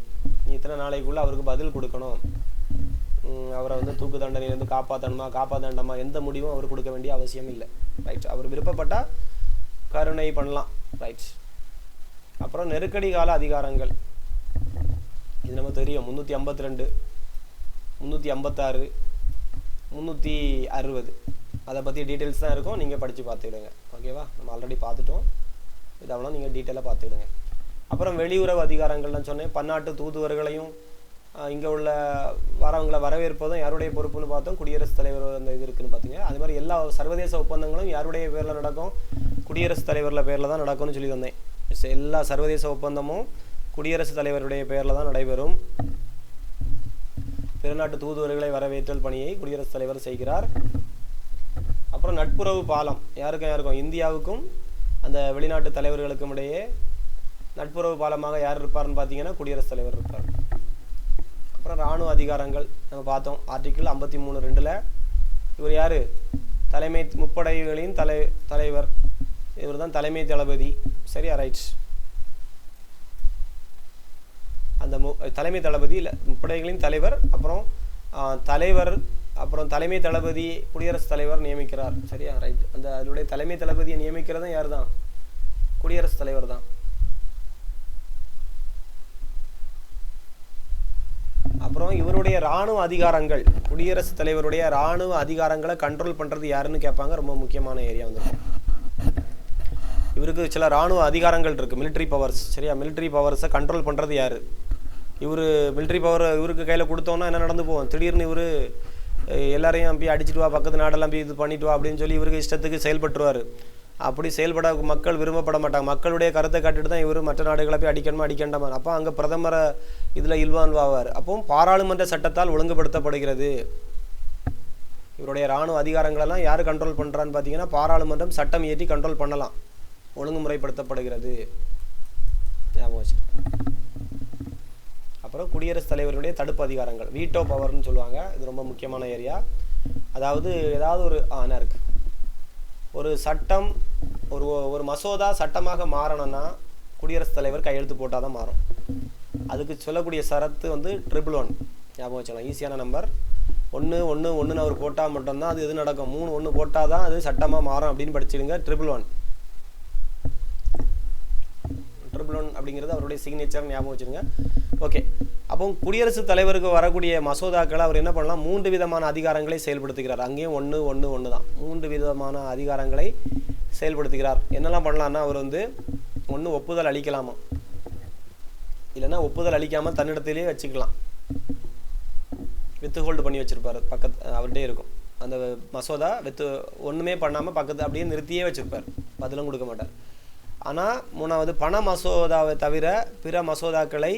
இத்தனை நாளைக்குள்ளே அவருக்கு பதில் கொடுக்கணும், அவரை வந்து தூக்கு தண்டனையிலேருந்து காப்பாற்றணுமா எந்த முடிவும் அவர் கொடுக்க வேண்டிய அவசியம் இல்லை. ரைட். அவர் விருப்பப்பட்டால் கருணை பண்ணலாம். ரைட். அப்புறம் நெருக்கடி கால அதிகாரங்கள், இது நமக்கு தெரியும். 352, 356, 360 அதை பற்றி டீட்டெயில்ஸ் தான் இருக்கும், நீங்கள் படித்து பார்த்துக்கிடுங்க. ஓகேவா, நம்ம ஆல்ரெடி பார்த்துட்டோம், இதெல்லாம் நீங்கள் டீட்டெயிலாக பார்த்துக்கிடுங்க. அப்புறம் வெளியுறவு அதிகாரங்கள்லாம் சொன்னேன். பன்னாட்டு தூதுவர்களையும் இங்கே உள்ள வரவங்களை வரவேற்பதும் யாருடைய பொறுப்புன்னு பார்த்தோம், குடியரசுத் தலைவர் அந்த இது இருக்குதுன்னு பார்த்தீங்க. அது மாதிரி எல்லா சர்வதேச ஒப்பந்தங்களும் யாருடைய பேரில் நடக்கும், குடியரசுத் தலைவரில் பேரில் தான் நடக்கும்னு சொல்லி வந்தேன். எல்லா சர்வதேச ஒப்பந்தமும் குடியரசுத் தலைவருடைய பெயரில் தான் நடைபெறும். பிறநாட்டு தூதுவர்களை வரவேற்றல் பணியை குடியரசுத் தலைவர் செய்கிறார். அப்புறம் நட்புறவு பாலம் யாருக்கும் இந்தியாவுக்கும் அந்த வெளிநாட்டு தலைவர்களுக்கும் இடையே நட்புறவு பாலமாக யார் இருப்பார்னு பார்த்தீங்கன்னா குடியரசுத் தலைவர் இருப்பார். அப்புறம் இராணுவ அதிகாரங்கள் நம்ம பார்த்தோம். ஆர்டிகிள் 53(2) இவர் யார், முப்படைகளின் தலைவர், இவர் தான் தலைமை தளபதி. சரியா, ரைட். அந்த தலைமை தளபதி இல்லை, முப்படைகளின் தலைவர், அப்புறம் தலைவர், அப்புறம் தலைமை தளபதி குடியரசுத் தலைவர் நியமிக்கிறார். சரியா, ரைட். அந்த அதனுடைய தலைமை தளபதியை நியமிக்கிறதும் யார் தான், குடியரசுத் தலைவர் தான். அப்புறம் இவருடைய இராணுவ அதிகாரங்கள், குடியரசுத் தலைவருடைய இராணுவ அதிகாரங்களை கண்ட்ரோல் பண்ணுறது யாருன்னு கேட்பாங்க. ரொம்ப முக்கியமான ஏரியா வந்துருக்கும். இவருக்கு சில இராணுவ அதிகாரங்கள் இருக்குது, மிலிட்ரி பவர்ஸ். சரியா, மிலிட்ரி பவர்ஸை கண்ட்ரோல் பண்ணுறது யார், இவர் மிலிட்ரி பவர் இவருக்கு கையில் கொடுத்தோன்னா என்ன நடந்து போவோம், திடீர்னு இவர் எல்லாரையும் போய் அடிச்சுட்டு வா, பக்கத்து நாடெல்லாம் போய் இது பண்ணிட்டு வா அப்படின்னு சொல்லி இவருக்கு இஷ்டத்துக்கு செயல்பட்டுருவார். அப்படி செயல்பட மக்கள் விரும்பப்பட மாட்டாங்க. மக்களுடைய கருத்தை காட்டிட்டு தான் இவர் மற்ற நாடுகளை போய் அடிக்கண்டாமா. அப்போ அங்கே பிரதமரை இதில் இல்வால்வ் ஆவார். அப்போ பாராளுமன்ற சட்டத்தால் ஒழுங்குபடுத்தப்படுகிறது. இவருடைய இராணுவ அதிகாரங்களெல்லாம் யார் கண்ட்ரோல் பண்ணுறான்னு பார்த்தீங்கன்னா பாராளுமன்றம் சட்டம் இயற்றி கண்ட்ரோல் பண்ணலாம், ஒழுங்குமுறைப்படுத்தப்படுகிறது. ஞாபகம் வச்சு. அப்புறம் குடியரசுத் தலைவருடைய தடுப்பு அதிகாரங்கள், வீட்டோ பவர்னு சொல்லுவாங்க. இது ரொம்ப முக்கியமான ஏரியா. அதாவது ஏதாவது ஒரு இருக்குது, ஒரு சட்டம், ஒரு மசோதா சட்டமாக மாறணும்னா குடியரசுத் தலைவர் கையெழுத்து போட்டால் தான் மாறும். அதுக்கு சொல்லக்கூடிய சரத்து வந்து 111. ஞாபகம் வச்சுக்கலாம், ஈஸியான நம்பர். 111 அவர் போட்டால் மட்டும்தான் அது எது நடக்கும். 3 போட்டால் தான் அது சட்டமாக மாறும் அப்படின்னு படிச்சுடுங்க. 111 அப்படிங்கிறது அவருடைய சிக்னேச்சர், ஞாபகம் வச்சுருங்க. ஓகே. அப்போ குடியரசுத் தலைவருக்கு வரக்கூடிய மசோதாக்களை அவர் என்ன பண்ணலாம், 3 விதமான அதிகாரங்களை செயல்படுத்துகிறார். அங்கேயும் 1 தான், 3 விதமான அதிகாரங்களை செயல்படுத்துகிறார். என்னெல்லாம் பண்ணலான்னா அவர் வந்து ஒப்புதல் அளிக்கலாமா, இல்லைன்னா ஒப்புதல் அளிக்காமல் தன்னிடத்திலே வச்சுக்கலாம், வித்து ஹோல்டு பண்ணி வச்சுருப்பார். அவர்கிட்டே இருக்கும் அந்த மசோதா, ஒன்றுமே பண்ணாமல் பக்கத்து அப்படியே நிறுத்தியே வச்சுருப்பார், பதிலும் கொடுக்க மாட்டார். ஆனால் 3வது, பண மசோதாவை தவிர பிற மசோதாக்களை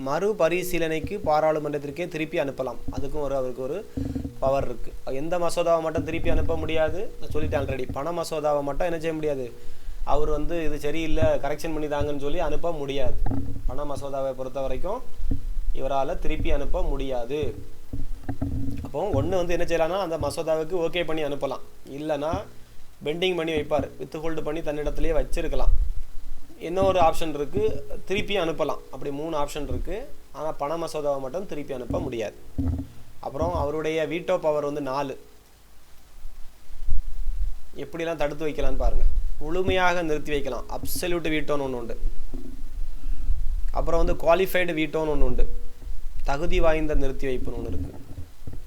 மறுபரிசீலனைக்கு பாராளுமன்றத்திற்கே திருப்பி அனுப்பலாம். அதுக்கும் அவருக்கு ஒரு பவர் இருக்குது. எந்த மசோதாவை மட்டும் திருப்பி அனுப்ப முடியாது, நான் சொல்லிட்டேன் ஆல்ரெடி. பண மசோதாவை மட்டும் என்ன செய்ய முடியாது, அவர் வந்து இது சரியில்லை கரெக்ஷன் பண்ணி தாங்கன்னு சொல்லி அனுப்ப முடியாது. பண மசோதாவை பொறுத்த வரைக்கும் இவரால் திருப்பி அனுப்ப முடியாது. அப்போ ஒன்று வந்து என்ன செய்யலாம்னா அந்த மசோதாவுக்கு ஓகே பண்ணி அனுப்பலாம், இல்லைன்னா பெண்டிங் பண்ணி வைப்பார், வித் ஹோல்டு பண்ணி தன்னிடத்துலேயே வச்சிருக்கலாம். இன்னொரு ஆப்ஷன் இருக்குது, திருப்பி அனுப்பலாம். அப்படி 3 ஆப்ஷன் இருக்குது. ஆனால் பண மசோதாவை மட்டும் திருப்பி அனுப்ப முடியாது. அப்புறம் அவருடைய வீட்டோ பவர் வந்து 4. எப்படிலாம் தடுத்து வைக்கலான்னு பாருங்கள். முழுமையாக நிறுத்தி வைக்கலாம், அப்சல்யூட் வீட்டோன்னு ஒன்று உண்டு. அப்புறம் வந்து குவாலிஃபைடு வீட்டோன்னு ஒன்று உண்டு, தகுதி வாய்ந்த நிறுத்தி வைப்புன்னு ஒன்று இருக்குது.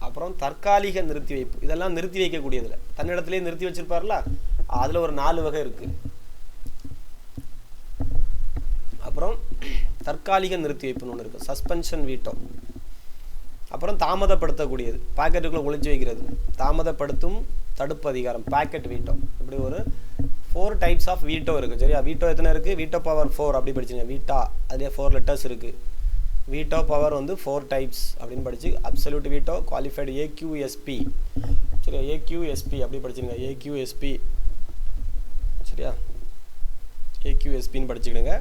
அப்புறம் தற்காலிக நிறுத்தி வைப்பு, இதெல்லாம் நிறுத்தி வைக்கக்கூடியதில் தன்னிடத்துலேயே நிறுத்தி வச்சிருப்பார்ல, அதில் ஒரு 4 வகை இருக்குது. அப்புறம் தற்காலிக நிறுத்தி வைப்புன்னு ஒன்று இருக்குது, சஸ்பென்ஷன் வீட்டோ. அப்புறம் தாமதப்படுத்தக்கூடியது, பாக்கெட்டுக்குள்ளே ஒளிச்சு வைக்கிறது, தாமதப்படுத்தும் தடுப்பு அதிகாரம், பாக்கெட் வீட்டோ. இப்படி ஒரு 4 டைப்ஸ் ஆஃப் வீட்டோ இருக்குது. சரியா, வீட்டோ எத்தனை இருக்குது? வீட்டோ பவர் 4 அப்படி படிச்சுங்க. வீட்டா அதுலேயே 4 லெட்டர்ஸ் இருக்குது. வீட்டோ பவர் வந்து 4 டைப்ஸ் அப்படின்னு படிச்சு, அப்சல்யூட் வீட்டோ, குவாலிஃபைடு ஏக்யூஎஸ்பி. சரியா, ஏக்யூஎஸ்பி அப்படி படிச்சுங்க, ஏக்யூஎஸ்பி. சரியா, ஏக்யூஎஸ்பின்னு படிச்சுக்கிடுங்க.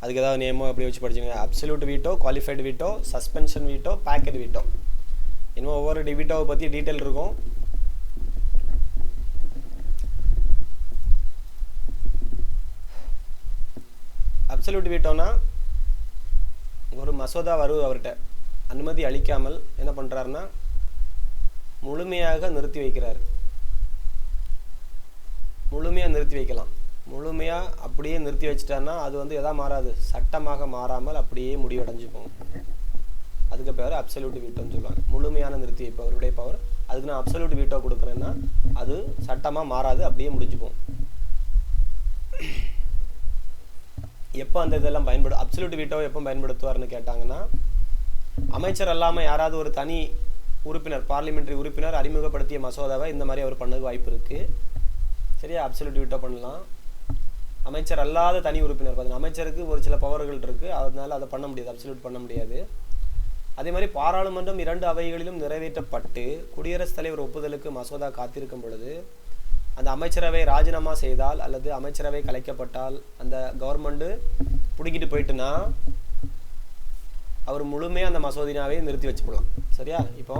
அதுக்கு ஏதாவது நேமோ அப்படி வச்சு படிச்சுங்க. Absolute veto, qualified veto, suspension veto, pocket veto. இன்னும் ஒவ்வொரு வீட்டோவை பற்றி டீட்டெயில் இருக்கும். அப்சல்யூட் வீட்டோனா ஒரு மசோதா வருது, அவர்கிட்ட அனுமதி அளிக்காமல் என்ன பண்ணுறாருன்னா முழுமையாக நிறுத்தி வைக்கிறாரு. முழுமையாக நிறுத்தி வைக்கலாம். முழுமையாக அப்படியே நிறுத்தி வச்சிட்டாருன்னா அது வந்து எதா மாறாது, சட்டமாக மாறாமல் அப்படியே முடிவடைஞ்சுக்கும். அதுக்கு பேர் அப்சல்யூட் வீட்டோன்னு சொல்லுவாங்க. முழுமையான நிறுத்தி வைப்பு அவருடைய பவர். அதுக்கு நான் அப்சல்யூட் வீட்டோ கொடுக்குறேன்னா அது சட்டமாக மாறாது, அப்படியே முடிஞ்சுக்கும். எப்போ அந்த இதெல்லாம் அப்சல்யூட் வீட்டோவை எப்போ பயன்படுத்துவார்னு கேட்டாங்கன்னா, அமைச்சர் அல்லாமல் யாராவது ஒரு தனி உறுப்பினர், பார்லிமெண்ட்ரி உறுப்பினர் அறிமுகப்படுத்திய மசோதாவை இந்த மாதிரி அவர் பண்ணது வாய்ப்பு இருக்குது. சரியா, அப்சல்யூட் வீட்டோ பண்ணலாம். அமைச்சர் அல்லாத தனி உறுப்பினர் பார்த்தீங்கன்னா, அமைச்சருக்கு ஒரு சில பவர்கள் இருக்குது, அதனால அதை பண்ண முடியாது, அப்சல்யூட் பண்ண முடியாது. அதே மாதிரி பாராளுமன்றம் 2 அவைகளிலும் நிறைவேற்றப்பட்டு குடியரசுத் தலைவர் ஒப்புதலுக்கு மசோதா காத்திருக்கும் பொழுது அந்த அமைச்சரவை ராஜினாமா செய்தால் அல்லது அமைச்சரவை கலைக்கப்பட்டால் அந்த கவர்மெண்ட்டு பிடிக்கிட்டு போயிட்டுனா அவர் முழுமையாக அந்த மசோதினாவே நிறுத்தி வச்சுக்கலாம். சரியா, இப்போ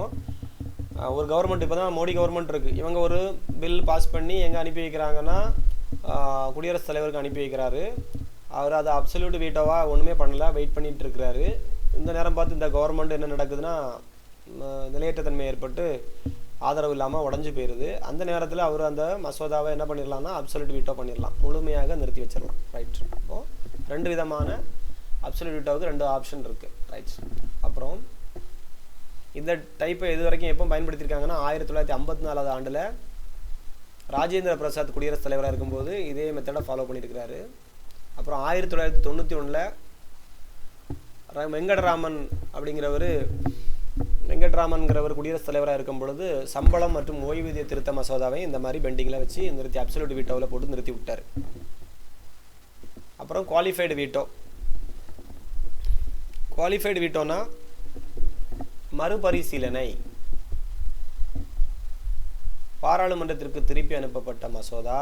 ஒரு கவர்மெண்ட், இப்போ தான் மோடி கவர்மெண்ட் இருக்குது, இவங்க ஒரு பில் பாஸ் பண்ணி எங்கே அனுப்பி வைக்கிறாங்கன்னா குடியரசுத் தலைவருக்கு அனுப்பி வைக்கிறாரு. அவர் அதை அப்சல்யூட் வீட்டோவாக ஒன்றுமே பண்ணல, வெயிட் பண்ணிகிட்டு இருக்கிறாரு. இந்த நேரம் பார்த்து இந்த கவர்மெண்ட் என்ன நடக்குதுன்னா நிலையற்ற தன்மை ஏற்பட்டு ஆதரவு இல்லாமல் உடஞ்சி போயிடுது. அந்த நேரத்தில் அவர் அந்த மசோதாவை என்ன பண்ணிடலாம்னா அப்சல்யூட் வீட்டோ பண்ணிடலாம், முழுமையாக நிறுத்தி வச்சிடலாம். ரைட், இப்போது 2 விதமான அப்சல்யூட் வீட்டோவுக்கு 2 ஆப்ஷன் இருக்குது. ரைட், அப்புறம் இந்த டைப்பை இது வரைக்கும் எப்போ பயன்படுத்தியிருக்காங்கன்னா 1954 ஆண்டில் ராஜேந்திர பிரசாத் குடியரசுத் தலைவராக இருக்கும்போது இதே மெத்தடை ஃபாலோ பண்ணியிருக்கிறாரு. அப்புறம் 1991 வெங்கட்ராமன்கிறவர் குடியரசுத் தலைவராக இருக்கும் பொழுது சம்பளம் மற்றும் ஓய்வூதிய திருத்த மசோதாவை இந்த மாதிரி பெண்டிங்கில் வச்சு நிறுத்தி அப்சல்யூட் வீட்டோவில் போட்டு நிறுத்தி விட்டார். அப்புறம் குவாலிஃபைடு வீட்டோ. குவாலிஃபைடு வீட்டோனா மறுபரிசீலனை, பாராளுமன்றத்திற்கு திருப்பி அனுப்பப்பட்ட மசோதா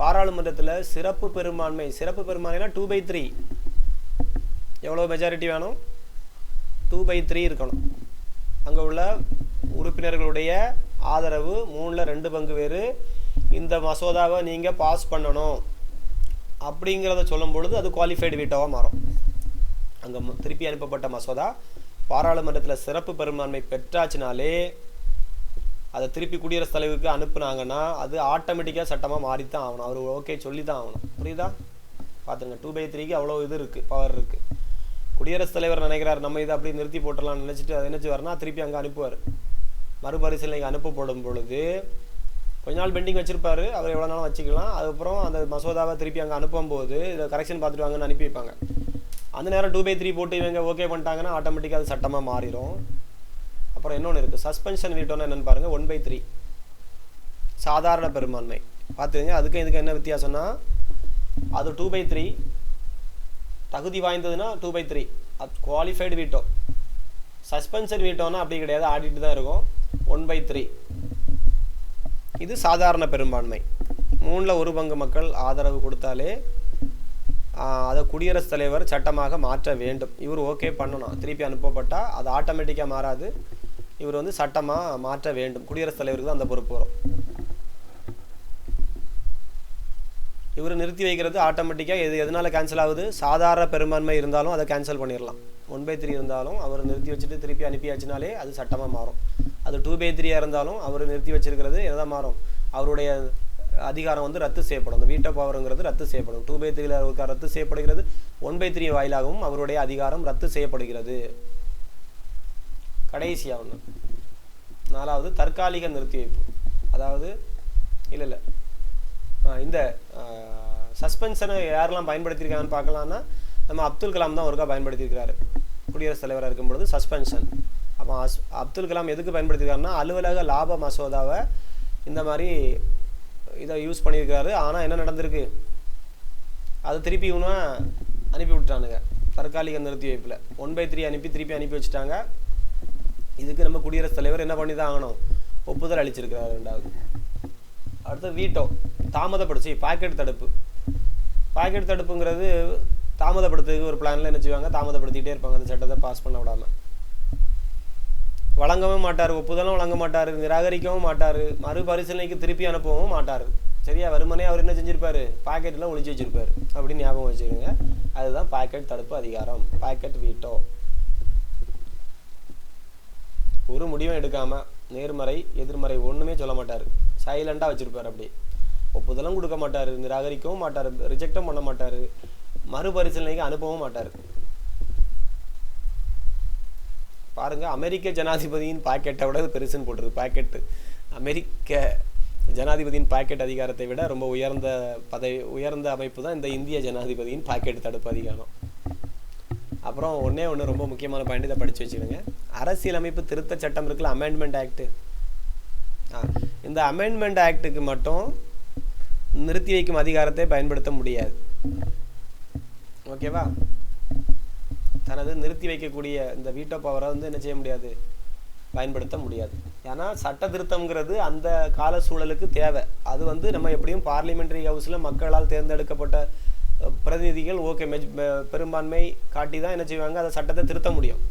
பாராளுமன்றத்தில் சிறப்பு பெரும்பான்மைனா 2/3. எவ்வளோ மெஜாரிட்டி வேணும்? 2/3 இருக்கணும். அங்கே உள்ள உறுப்பினர்களுடைய ஆதரவு 3/2 பங்கு வேறு. இந்த மசோதாவை நீங்கள் பாஸ் பண்ணணும் அப்படிங்கிறத சொல்லும் பொழுது அது குவாலிஃபைடு வீட்டோவாக மாறும். அங்கே திருப்பி அனுப்பப்பட்ட மசோதா பாராளுமன்றத்தில் சிறப்பு பெரும்பான்மை பெற்றாச்சுனாலே அதை திருப்பி குடியரசுத் தலைவருக்கு அனுப்புனாங்கன்னா அது ஆட்டோமேட்டிக்காக சட்டமாக மாறித்தான் ஆகணும். அவர் ஓகே சொல்லி தான் ஆகணும். புரியுதா? பார்த்துங்க, 2/3க்கு அவ்வளோ இது இருக்குது, பவர் இருக்குது. குடியரசுத் தலைவர் நினைக்கிறார் நம்ம இதை அப்படி நிறுத்தி போட்டலாம்னு நினச்சிட்டு அதை நினச்சிவார்னா திருப்பி அங்கே அனுப்புவார். மறுபரிசீலனைக்கு அனுப்பப்படும் பொழுது கொஞ்ச நாள் பெண்டிங் வச்சுருப்பார், அவர் எவ்வளோ நாளும் வச்சுக்கலாம். அதுக்கப்புறம் அந்த மசோதாவை திருப்பி அங்கே அனுப்பும்போது இதை கரெக்ஷன் பார்த்துட்டு வாங்கன்னு அனுப்பி வைப்பாங்க. அந்த நேரம் 2/3 போட்டு இவங்க ஓகே பண்ணிட்டாங்கன்னா ஆட்டோமேட்டிக்காக அது சட்டமாக மாறிடும். அப்புறம் இன்னொன்று இருக்குது, சஸ்பென்ஷன் வீட்டோன்னா என்னென்னு பாருங்கள். 1/3 சாதாரண பெரும்பான்மை. பார்த்துங்க, அதுக்கும் இதுக்கு என்ன வித்தியாசம்னா அது 2/3 தகுதி வாய்ந்ததுன்னா 2/3 குவாலிஃபைடு வீட்டோ. சஸ்பென்ஷன் வீட்டோன்னா அப்படி கிடையாது, ஆடிட்டு தான் இருக்கும். 1/3 இது சாதாரண பெரும்பான்மை. 3/1 பங்கு மக்கள் ஆதரவு கொடுத்தாலே அதை குடியரசுத் தலைவர் சட்டமாக மாற்ற வேண்டும். இவர் ஓகே பண்ணணும். திருப்பி அனுப்பப்பட்டால் அது ஆட்டோமேட்டிக்காக மாறாது. இவர் வந்து சட்டமாக மாற்ற வேண்டும். குடியரசுத் தலைவருக்கு தான் அந்த பொறுப்பு வரும். இவர் நிறுத்தி வைக்கிறது ஆட்டோமேட்டிக்காக எதனால் கேன்சல் ஆகுது? சாதாரண பெரும்பான்மை இருந்தாலும் அதை கேன்சல் பண்ணிடலாம். 1/3 இருந்தாலும் அவர் நிறுத்தி வச்சுட்டு திருப்பி அனுப்பியாச்சுனாலே அது சட்டமாக மாறும். அது 2/3 இருந்தாலும் அவர் நிறுத்தி வச்சிருக்கிறது என்னதான் மாறும்? அவருடைய அதிகாரம் வந்து ரத்து செய்யப்படும். அந்த வீட்டோ பவருங்கிறது ரத்து செய்யப்படும். 2/3 ரத்து செய்யப்படுகிறது. 1/3 வாயிலாகவும் அவருடைய அதிகாரம் ரத்து செய்யப்படுகிறது. கடைசியாக ஒன்று, 4வது தற்காலிக நிறுத்தி வைப்பு. அதாவது இல்லை இந்த சஸ்பென்ஷனை யாரெல்லாம் பயன்படுத்தியிருக்காங்கன்னு பார்க்கலான்னா, நம்ம அப்துல் கலாம் தான் ஒருக்கா பயன்படுத்தியிருக்கிறாரு குடியரசுத் தலைவராக இருக்கும் பொழுது சஸ்பென்ஷன். அப்போ அப்துல் கலாம் எதுக்கு பயன்படுத்தியிருக்காருன்னா, அலுவலக லாப மசோதாவை இந்த மாதிரி இதை யூஸ் பண்ணியிருக்காரு. ஆனால் என்ன நடந்திருக்கு? அது திருப்பி இன்னும் அனுப்பி விட்டானுங்க தற்காலிக நிறுத்தி வைப்பில். 1/3 திருப்பி அனுப்பி வச்சுட்டாங்க. இதுக்கு நம்ம குடியரசுத் தலைவர் என்ன பண்ணி தான் ஆகணும்? ஒப்புதல் அளிச்சிருக்கிறார். 2வது. அடுத்து வீட்டோ, தாமதப்படுத்தி பாக்கெட் தடுப்பு. பாக்கெட் தடுப்புங்கிறது தாமதப்படுத்துறதுக்கு ஒரு பிளானில் என்ன செய்வாங்க? தாமதப்படுத்திகிட்டே இருப்பாங்க அந்த சட்டத்தை பாஸ் பண்ண விடாமல். வழங்கவும் மாட்டார், ஒப்புதலும் வழங்க மாட்டார், நிராகரிக்கவும் மாட்டார், மறுபரிசீலனைக்கு திருப்பி அனுப்பவும் மாட்டார். சரியா? வருமானே அவர் என்ன செஞ்சிருப்பாரு? பாக்கெட்டில் ஒழிச்சு வச்சிருப்பாரு. அப்படின்னு ஞாபகம் வச்சுக்கோங்க. அதுதான் பாக்கெட் தடுப்பு அதிகாரம், பாக்கெட் வீட்டோ. ஒரு முடிவும் எடுக்காமல் நேர்மறை எதிர்மறை ஒன்றுமே சொல்ல மாட்டார். சைலண்டாக வச்சுருப்பார். அப்படி ஒப்புதலும் கொடுக்க மாட்டார், நிராகரிக்கவும் மாட்டார், ரிஜெக்டும் பண்ண மாட்டார், மறுபரிசீலனைக்கு அனுப்பவும் மாட்டார். பாருங்கள், அமெரிக்க ஜனாதிபதியின் பாக்கெட்டை விட பெருசுன்னு போட்டிருக்கு. பாக்கெட்டு அமெரிக்க ஜனாதிபதியின் பாக்கெட் அதிகாரத்தை விட ரொம்ப உயர்ந்த அமைப்பு தான் இந்த இந்திய ஜனாதிபதியின் பாக்கெட் தடுப்பு அதிகாரம். அப்புறம் ஒன்று ரொம்ப முக்கியமான பாயிண்ட், இதை படித்து வச்சுக்கோங்க. அரசியலமைப்பு திருத்த சட்டம் இருக்குல்ல, அமெண்ட்மெண்ட் ஆக்டு. இந்த அமெண்ட்மெண்ட் ஆக்டுக்கு மட்டும் நிறுத்தி வைக்கும் அதிகாரத்தை பயன்படுத்த முடியாது. ஓகேவா? தனது நிறுத்தி வைக்கக்கூடிய இந்த வீட்டோ பவரை வந்து என்ன செய்ய முடியாது? பயன்படுத்த முடியாது. ஏன்னா சட்ட திருத்தம்ங்கிறது அந்த கால சூழலுக்கு தேவை. அது வந்து நம்ம எப்படியும் பார்லிமெண்ட்ரி ஹவுஸில் மக்களால் தேர்ந்தெடுக்கப்பட்ட பிரதிநிதிகள் பெரும்பான்மை காட்டி தான் என்ன செய்வாங்க? அந்த சட்டத்தை திருத்த முடியும்.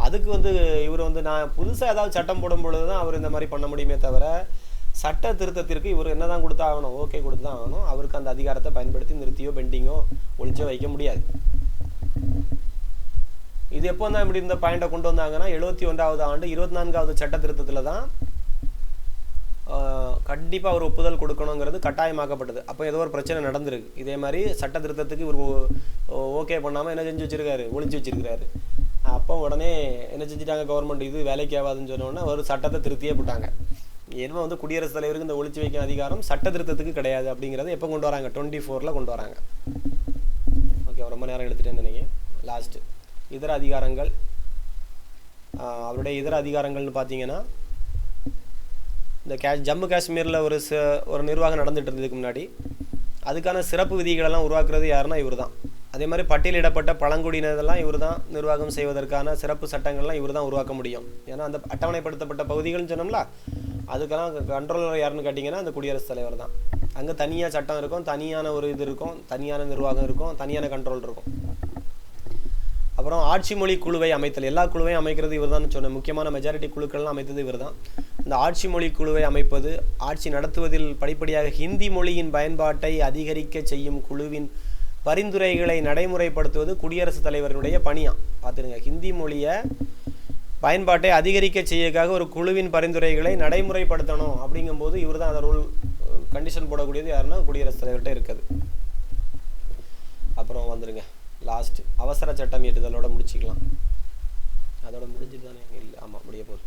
அதுக்கு வந்து இவர் வந்து நான் புதுசாக ஏதாவது சட்டம் போடும் பொழுது தான் அவர் இந்த மாதிரி பண்ண முடியுமே தவிர, சட்ட திருத்தத்திற்கு இவர் என்ன தான் கொடுத்தாகணும்? ஓகே கொடுத்து தான் ஆகணும். அவருக்கு அந்த அதிகாரத்தை பயன்படுத்தி நிறுத்தியோ பெண்டிங்கோ ஒழிச்சோ வைக்க முடியாது. இது எப்போ தான் இப்படி இந்த பாயிண்டை கொண்டு வந்தாங்கன்னா, 71வது ஆண்டு 24வது சட்ட திருத்தத்தில் தான் கண்டிப்பாக அவர் ஒப்புதல் கொடுக்கணுங்கிறது கட்டாயமாக்கப்பட்டது. அப்போ ஏதோ ஒரு பிரச்சனை நடந்திருக்கு. இதே மாதிரி சட்ட திருத்தத்துக்கு இவர் ஓகே பண்ணாமல் என்ன செஞ்சு வச்சுருக்காரு? ஒழிச்சு வச்சுருக்கிறாரு. அப்போ உடனே என்ன செஞ்சுட்டாங்க? கவர்மெண்ட் இது வேலைக்கு ஆகாதுன்னு சொன்னோன்னா ஒரு சட்டத்தை திருத்தியே போட்டாங்க. ஏன்னா வந்து குடியரசுத் தலைவருக்கு இந்த ஒழிச்சு வைக்கும் அதிகாரம் சட்ட திருத்தத்துக்கு கிடையாது அப்படிங்கிறத எப்போ கொண்டு வராங்க? 24ல் கொண்டு வராங்க. ஓகே, ரொம்ப நேரம் எடுத்துகிட்டேன்னு நினைக்கிறேன். லாஸ்ட்டு இதர அதிகாரங்கள். அவருடைய இதர அதிகாரங்கள்னு பார்த்தீங்கன்னா, இந்த ஜம்மு காஷ்மீரில் ஒரு நிர்வாகம் நடந்துகிட்டு இருந்ததுக்கு முன்னாடி அதுக்கான சிறப்பு விதிகளெல்லாம் உருவாக்குறது யாருன்னா இவர் தான். அதே மாதிரி பட்டியலிடப்பட்ட பழங்குடியினரெல்லாம் இவர் தான் நிர்வாகம் செய்வதற்கான சிறப்பு சட்டங்கள்லாம் இவர் தான் உருவாக்க முடியும். ஏன்னா அந்த அட்டவணைப்படுத்தப்பட்ட பகுதிகள்னு சொன்னோம்ல, அதுக்கெல்லாம் கண்ட்ரோலர் யாருன்னு கேட்டிங்கன்னா அந்த குடியரசுத் தலைவர் தான். அங்கே தனியாக சட்டம் இருக்கும், தனியான ஒரு இது இருக்கும், தனியான நிர்வாகம் இருக்கும், தனியான கண்ட்ரோல் இருக்கும். அப்புறம் ஆட்சி மொழி குழுவை அமைத்தல். எல்லா குழுவையும் அமைக்கிறது இவர் தான் சொன்ன. முக்கியமான மெஜாரிட்டி குழுக்கள்லாம் அமைத்தது இவர் தான். இந்த ஆட்சி மொழி குழுவை அமைப்பது, ஆட்சி நடத்துவதில் படிப்படியாக ஹிந்தி மொழியின் பயன்பாட்டை அதிகரிக்க செய்யும் குழுவின் பரிந்துரைகளை நடைமுறைப்படுத்துவது குடியரசுத் தலைவருடைய பணியா. பார்த்துருங்க, ஹிந்தி மொழியை பயன்பாட்டை அதிகரிக்க செய்யக்காக ஒரு குழுவின் பரிந்துரைகளை நடைமுறைப்படுத்தணும். அப்படிங்கும்போது இவர் தான் அந்த ரூல் கண்டிஷன் போடக்கூடியது யாருன்னா குடியரசுத் தலைவர்கிட்ட இருக்குது. அப்புறம் வந்துருங்க லாஸ்ட்டு அவசர சட்டம் இயற்றுதலோட முடிச்சுக்கலாம். அதோட முடிஞ்சுட்டு தானே? இல்லை, ஆமாம், முடிய போகுது.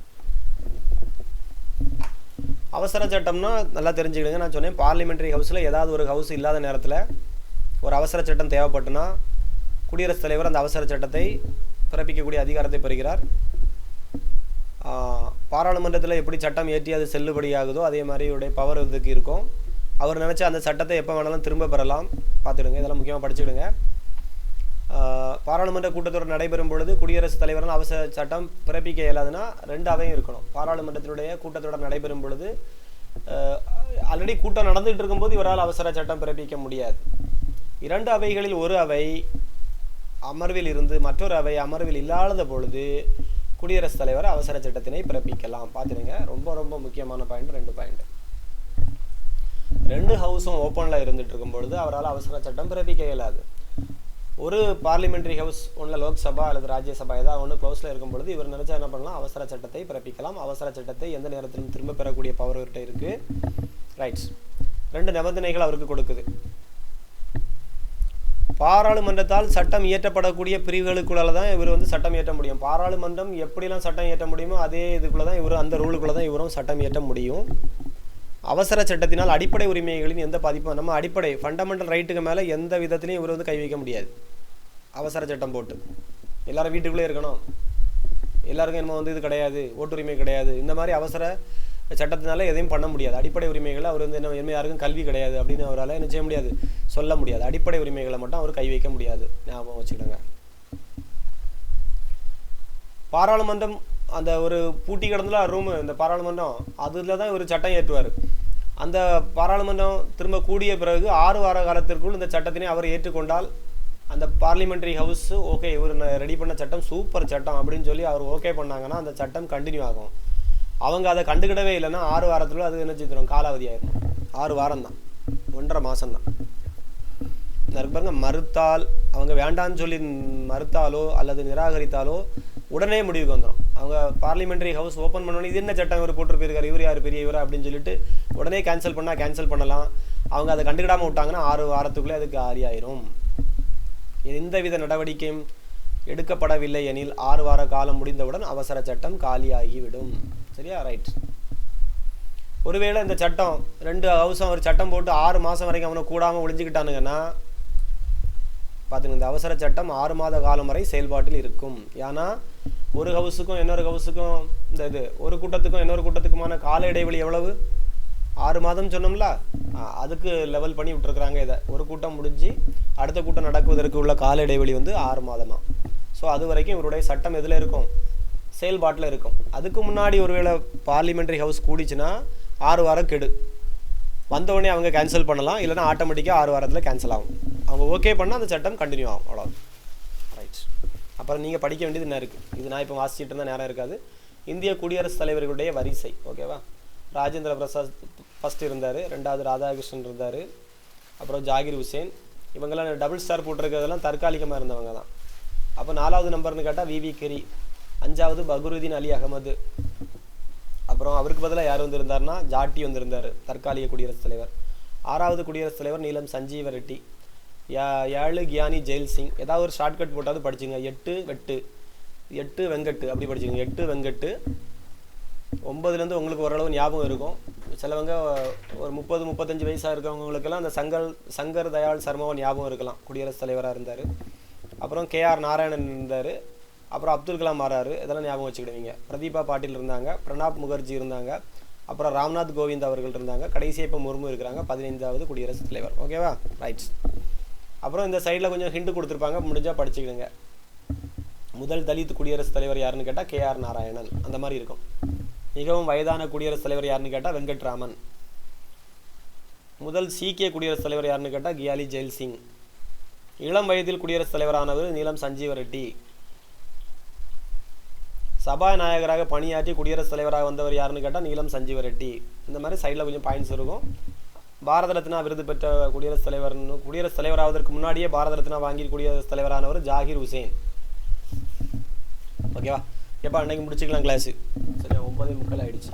அவசர சட்டம்னா நல்லா தெரிஞ்சுக்கிடுங்க. நான் சொன்னேன், பார்லிமெண்ட்ரி ஹவுஸில் ஏதாவது ஒரு ஹவுஸ் இல்லாத நேரத்தில் ஒரு அவசர சட்டம் தேவைப்பட்டுனா குடியரசுத் தலைவர் அந்த அவசர சட்டத்தை பிறப்பிக்கக்கூடிய அதிகாரத்தை பெறுகிறார். பாராளுமன்றத்தில் எப்படி சட்டம் ஏற்றி அது செல்லுபடியாகுதோ அதே மாதிரி உடைய பவர் இதுக்கு இருக்கும். அவர் நினச்சா அந்த சட்டத்தை எப்போ வேணாலும் திரும்ப பெறலாம். பார்த்துடுங்க, இதெல்லாம் முக்கியமாக படிச்சுடுங்க. பாராளுமன்ற கூட்டத்தொடர் நடைபெறும் பொழுது குடியரசுத் தலைவரால் அவசர சட்டம் பிறப்பிக்க இயலாதுன்னா 2 அவையும் இருக்கணும். பாராளுமன்றத்தினுடைய கூட்டத்தொடர் நடைபெறும் பொழுது ஆல்ரெடி கூட்டம் நடந்துகிட்டு இருக்கும்போது இவரால் அவசர சட்டம் பிறப்பிக்க முடியாது. 2 அவைகளில் ஒரு அவை அமர்வில் இருந்து மற்றொரு அவை அமர்வில் இல்லாத பொழுது குடியரசுத் தலைவர் அவசர சட்டத்தினை பிறப்பிக்கலாம். பார்த்துடுங்க, ரொம்ப ரொம்ப முக்கியமான பாயிண்ட். 2 பாயிண்ட். 2 ஹவுஸும் ஓப்பனில் இருந்துட்டு இருக்கும் பொழுது அவரால் அவசர சட்டம் பிறப்பிக்க இயலாது. ஒரு பார்லிமெண்ட்ரி ஹவுஸ், ஒன்றில் லோக்சபா அல்லது ராஜ்யசபா ஏதாவது ஒன்று க்ளோஸில் இருக்கும் பொழுது இவர் நினைச்சா என்ன பண்ணலாம், அவசர சட்டத்தை பிறப்பிக்கலாம். அவசர சட்டத்தை எந்த நேரத்திலும் திரும்ப பெறக்கூடிய பவர் இவர்கிட்ட இருக்கு. ரைட்ஸ். 2 நிபந்தனைகள் அவருக்கு கொடுக்குது. பாராளுமன்றத்தால் சட்டம் இயற்றப்படக்கூடிய பிரிவுகளுக்குள்ள தான் இவர் வந்து சட்டம் இயற்ற முடியும். பாராளுமன்றம் எப்படிலாம் சட்டம் இயற்ற முடியுமோ அதே இதுக்குள்ள தான் இவர், அந்த ரூலுக்குள்ள தான் இவரும் சட்டம் இயற்ற முடியும். அவசர சட்டத்தினால் அடிப்படை உரிமைகளின் எந்த பாதிப்பும், நம்ம அடிப்படை ஃபண்டமெண்டல் ரைட்டுக்கு மேலே எந்த விதத்துலையும் இவர் வந்து கை வைக்க முடியாது. அவசர சட்டம் போட்டு எல்லாரும் வீட்டுக்குள்ளே இருக்கணும், எல்லாருக்கும் என்னமோ வந்து இது கிடையாது, ஓட்டுரிமை கிடையாது, இந்த மாதிரி அவசர சட்டத்தினால எதையும் பண்ண முடியாது. அடிப்படை உரிமைகளை அவர் வந்து என்ன, யாருக்கும் கல்வி கிடையாது அப்படின்னு அவரால் என்ன செய்ய முடியாது, சொல்ல முடியாது. அடிப்படை உரிமைகளை மட்டும் அவர் கை வைக்க முடியாது, ஞாபகம் வச்சுக்கிடுங்க. பாராளுமன்றம் அந்த ஒரு பூட்டி கிடந்துல ரூமு, இந்த பாராளுமன்றம் அதில் தான் இவர் சட்டம் ஏற்றுவார். அந்த பாராளுமன்றம் திரும்ப கூடிய பிறகு 6 வார காலத்திற்குள் இந்த சட்டத்தினை அவர் ஏற்றுக்கொண்டால் அந்த பார்லிமெண்ட்ரி ஹவுஸ் ஓகே இவர் ரெடி பண்ண சட்டம் சூப்பர் சட்டம் அப்படின்னு சொல்லி அவர் ஓகே பண்ணாங்கன்னா அந்த சட்டம் கண்டினியூ ஆகும். அவங்க அதை கண்டுக்கிடவே இல்லைன்னா 6 வாரத்துக்குள்ள அது என்ன செய்திடும், காலாவதி ஆயிடும். 6 வாரம் தான், 1.5 மாதம் தான். பாருங்க, மறுத்தால், அவங்க வேண்டான்னு சொல்லி மறுத்தாலோ அல்லது நிராகரித்தாலோ உடனே முடிவுக்கு வந்துடும். அவங்க பார்லிமெண்ட்ரி ஹவுஸ் ஓப்பன் பண்ணோன்னே இது என்ன சட்டம் இவர் போட்டு போயிருக்காரு, இவர் யார் பெரிய இவரா அப்படின்னு சொல்லிட்டு உடனே கேன்சல் பண்ணால் கேன்சல் பண்ணலாம். அவங்க அதை கண்டுக்கிடாமல் விட்டாங்கன்னா 6 வாரத்துக்குள்ளே அதுக்கு ஆரியாயிரும். எந்தவித நடவடிக்கையும் எடுக்கப்படவில்லை எனில் 6 வார காலம் முடிந்தவுடன் அவசர சட்டம் காலியாகிவிடும். சரியா? ரைட். ஒருவேளை இந்த சட்டம் 2 ஹவுஸும் ஒரு சட்டம் போட்டு 6 மாதம் வரைக்கும் அவனை கூடாமல் ஒழிஞ்சிக்கிட்டானுங்கன்னா பார்த்துங்க, இந்த அவசர சட்டம் 6 மாத காலம் வரை செயல்பாட்டில் இருக்கும். ஏன்னா ஒரு ஹவுஸுக்கும் இன்னொரு ஹவுஸுக்கும் இந்த இது ஒரு கூட்டத்துக்கும் இன்னொரு கூட்டத்துக்குமான கால இடைவெளி எவ்வளவு, 6 மாதம் சொன்னோம்ல, அதுக்கு லெவல் பண்ணி விட்டுருக்குறாங்க. இதை ஒரு கூட்டம் முடிஞ்சு அடுத்த கூட்டம் நடக்குவதற்கு உள்ள கால இடைவெளி வந்து 6 மாதமா. ஸோ அது வரைக்கும் இவருடைய சட்டம் எதில் இருக்கும், செயல்பாட்டில் இருக்கும். அதுக்கு முன்னாடி ஒருவேளை பார்லிமெண்ட்ரி ஹவுஸ் கூடிச்சுன்னா 6 வாரம் கெடு வந்தவுடனே அவங்க கேன்சல் பண்ணலாம், இல்லைனா ஆட்டோமேட்டிக்காக 6 வாரத்தில் கேன்சல் ஆகும். அவங்க ஓகே பண்ணால் அந்த சட்டம் கண்டினியூ ஆகும், அவ்வளோ. ரைட். அப்புறம் நீங்கள் படிக்க வேண்டியது என்ன இருக்குது, இது நான் இப்போ வாசிச்சுட்டு இருந்தால் நேரம் இருக்காது. இந்திய குடியரசுத் தலைவர்களுடைய வரிசை, ஓகேவா? ராஜேந்திர பிரசாத் ஃபஸ்ட் இருந்தார், 2வது ராதாகிருஷ்ணன் இருந்தார், அப்புறம் ஜாகிர் ஹுசேன். இவங்கெல்லாம் டபுள் ஸ்டார் போட்டிருக்கிறதெல்லாம் தற்காலிகமாக இருந்தவங்க தான். அப்போ 4வது நம்பர்னு கேட்டால் விவி கெரி, 5வது பக்ருதீன் அலி அகமது, அப்புறம் அவருக்கு பதிலாக யார் வந்திருந்தார்னா ஜாட்டி வந்திருந்தார், தற்காலிக குடியரசுத் தலைவர். 6வது குடியரசுத் தலைவர் நீலம் சஞ்சீவ ரெட்டி. 7 கியானி ஜெயில் சிங். ஏதாவது ஒரு ஷார்ட்கட் போட்டாவது படிச்சுங்க. 8 வெங்கட்டு அப்படி படிச்சுங்க. 8 வெங்கட்டு. 9லேருந்து உங்களுக்கு ஓரளவு ஞாபகம் இருக்கும். சிலவங்க ஒரு 30-35 வயசாக இருக்கவங்களுக்கெல்லாம் அந்த சங்கர் தயாள் சர்மாவை ஞாபகம் இருக்கலாம், குடியரசுத் தலைவராக இருந்தார். அப்புறம் KR நாராயணன் இருந்தார், அப்புறம் அப்துல் கலாம் ஆறாரு, இதெல்லாம் ஞாபகம் வச்சுக்கிடுவீங்க. பிரதீபா பாட்டீல் இருந்தாங்க, பிரணாப் முகர்ஜி இருந்தாங்க, அப்புறம் ராம்நாத் கோவிந்த் அவர்கள் இருந்தாங்க, கடைசியாக இப்போ முர்மு இருக்கிறாங்க, 15வது குடியரசுத் தலைவர். ஓகேவா? ரைட்ஸ். அப்புறம் இந்த சைடில் கொஞ்சம் ஹிண்ட் கொடுத்துருப்பாங்க, முடிஞ்சால் படிச்சுக்கிடுங்க. முதல் தலித் குடியரசுத் தலைவர் யாருன்னு கேட்டால் KR நாராயணன், அந்த மாதிரி இருக்கும். மிகவும் வயதான குடியரசுத் தலைவர் யாருன்னு கேட்டால் வெங்கட்ராமன். முதல் சீக்கிய குடியரசுத் தலைவர் யாருன்னு கேட்டால் கியாலி ஜெயில் சிங். இளம் வயதில் குடியரசுத் தலைவரானவர் நீலம் சஞ்சீவ ரெட்டி. சபாநாயகராக பணியாற்றி குடியரசுத் தலைவராக வந்தவர் யாருன்னு கேட்டால் நீலம் சஞ்சீவ ரெட்டி. இந்த மாதிரி சைடில் கொஞ்சம் பாயிண்ட்ஸ் இருக்கும். பாரத ரத்னா விருது பெற்ற குடியரசுத் தலைவராவதற்கு முன்னாடியே பாரத ரத்னா வாங்கி குடியரசுத் தலைவரானவர் ஜாகிர் ஹுசேன். ஓகேவா? எப்போ அன்னைக்கு முடிச்சுக்கலாம் கிளாஸு. சரியா? 9:45 ஆயிடுச்சு.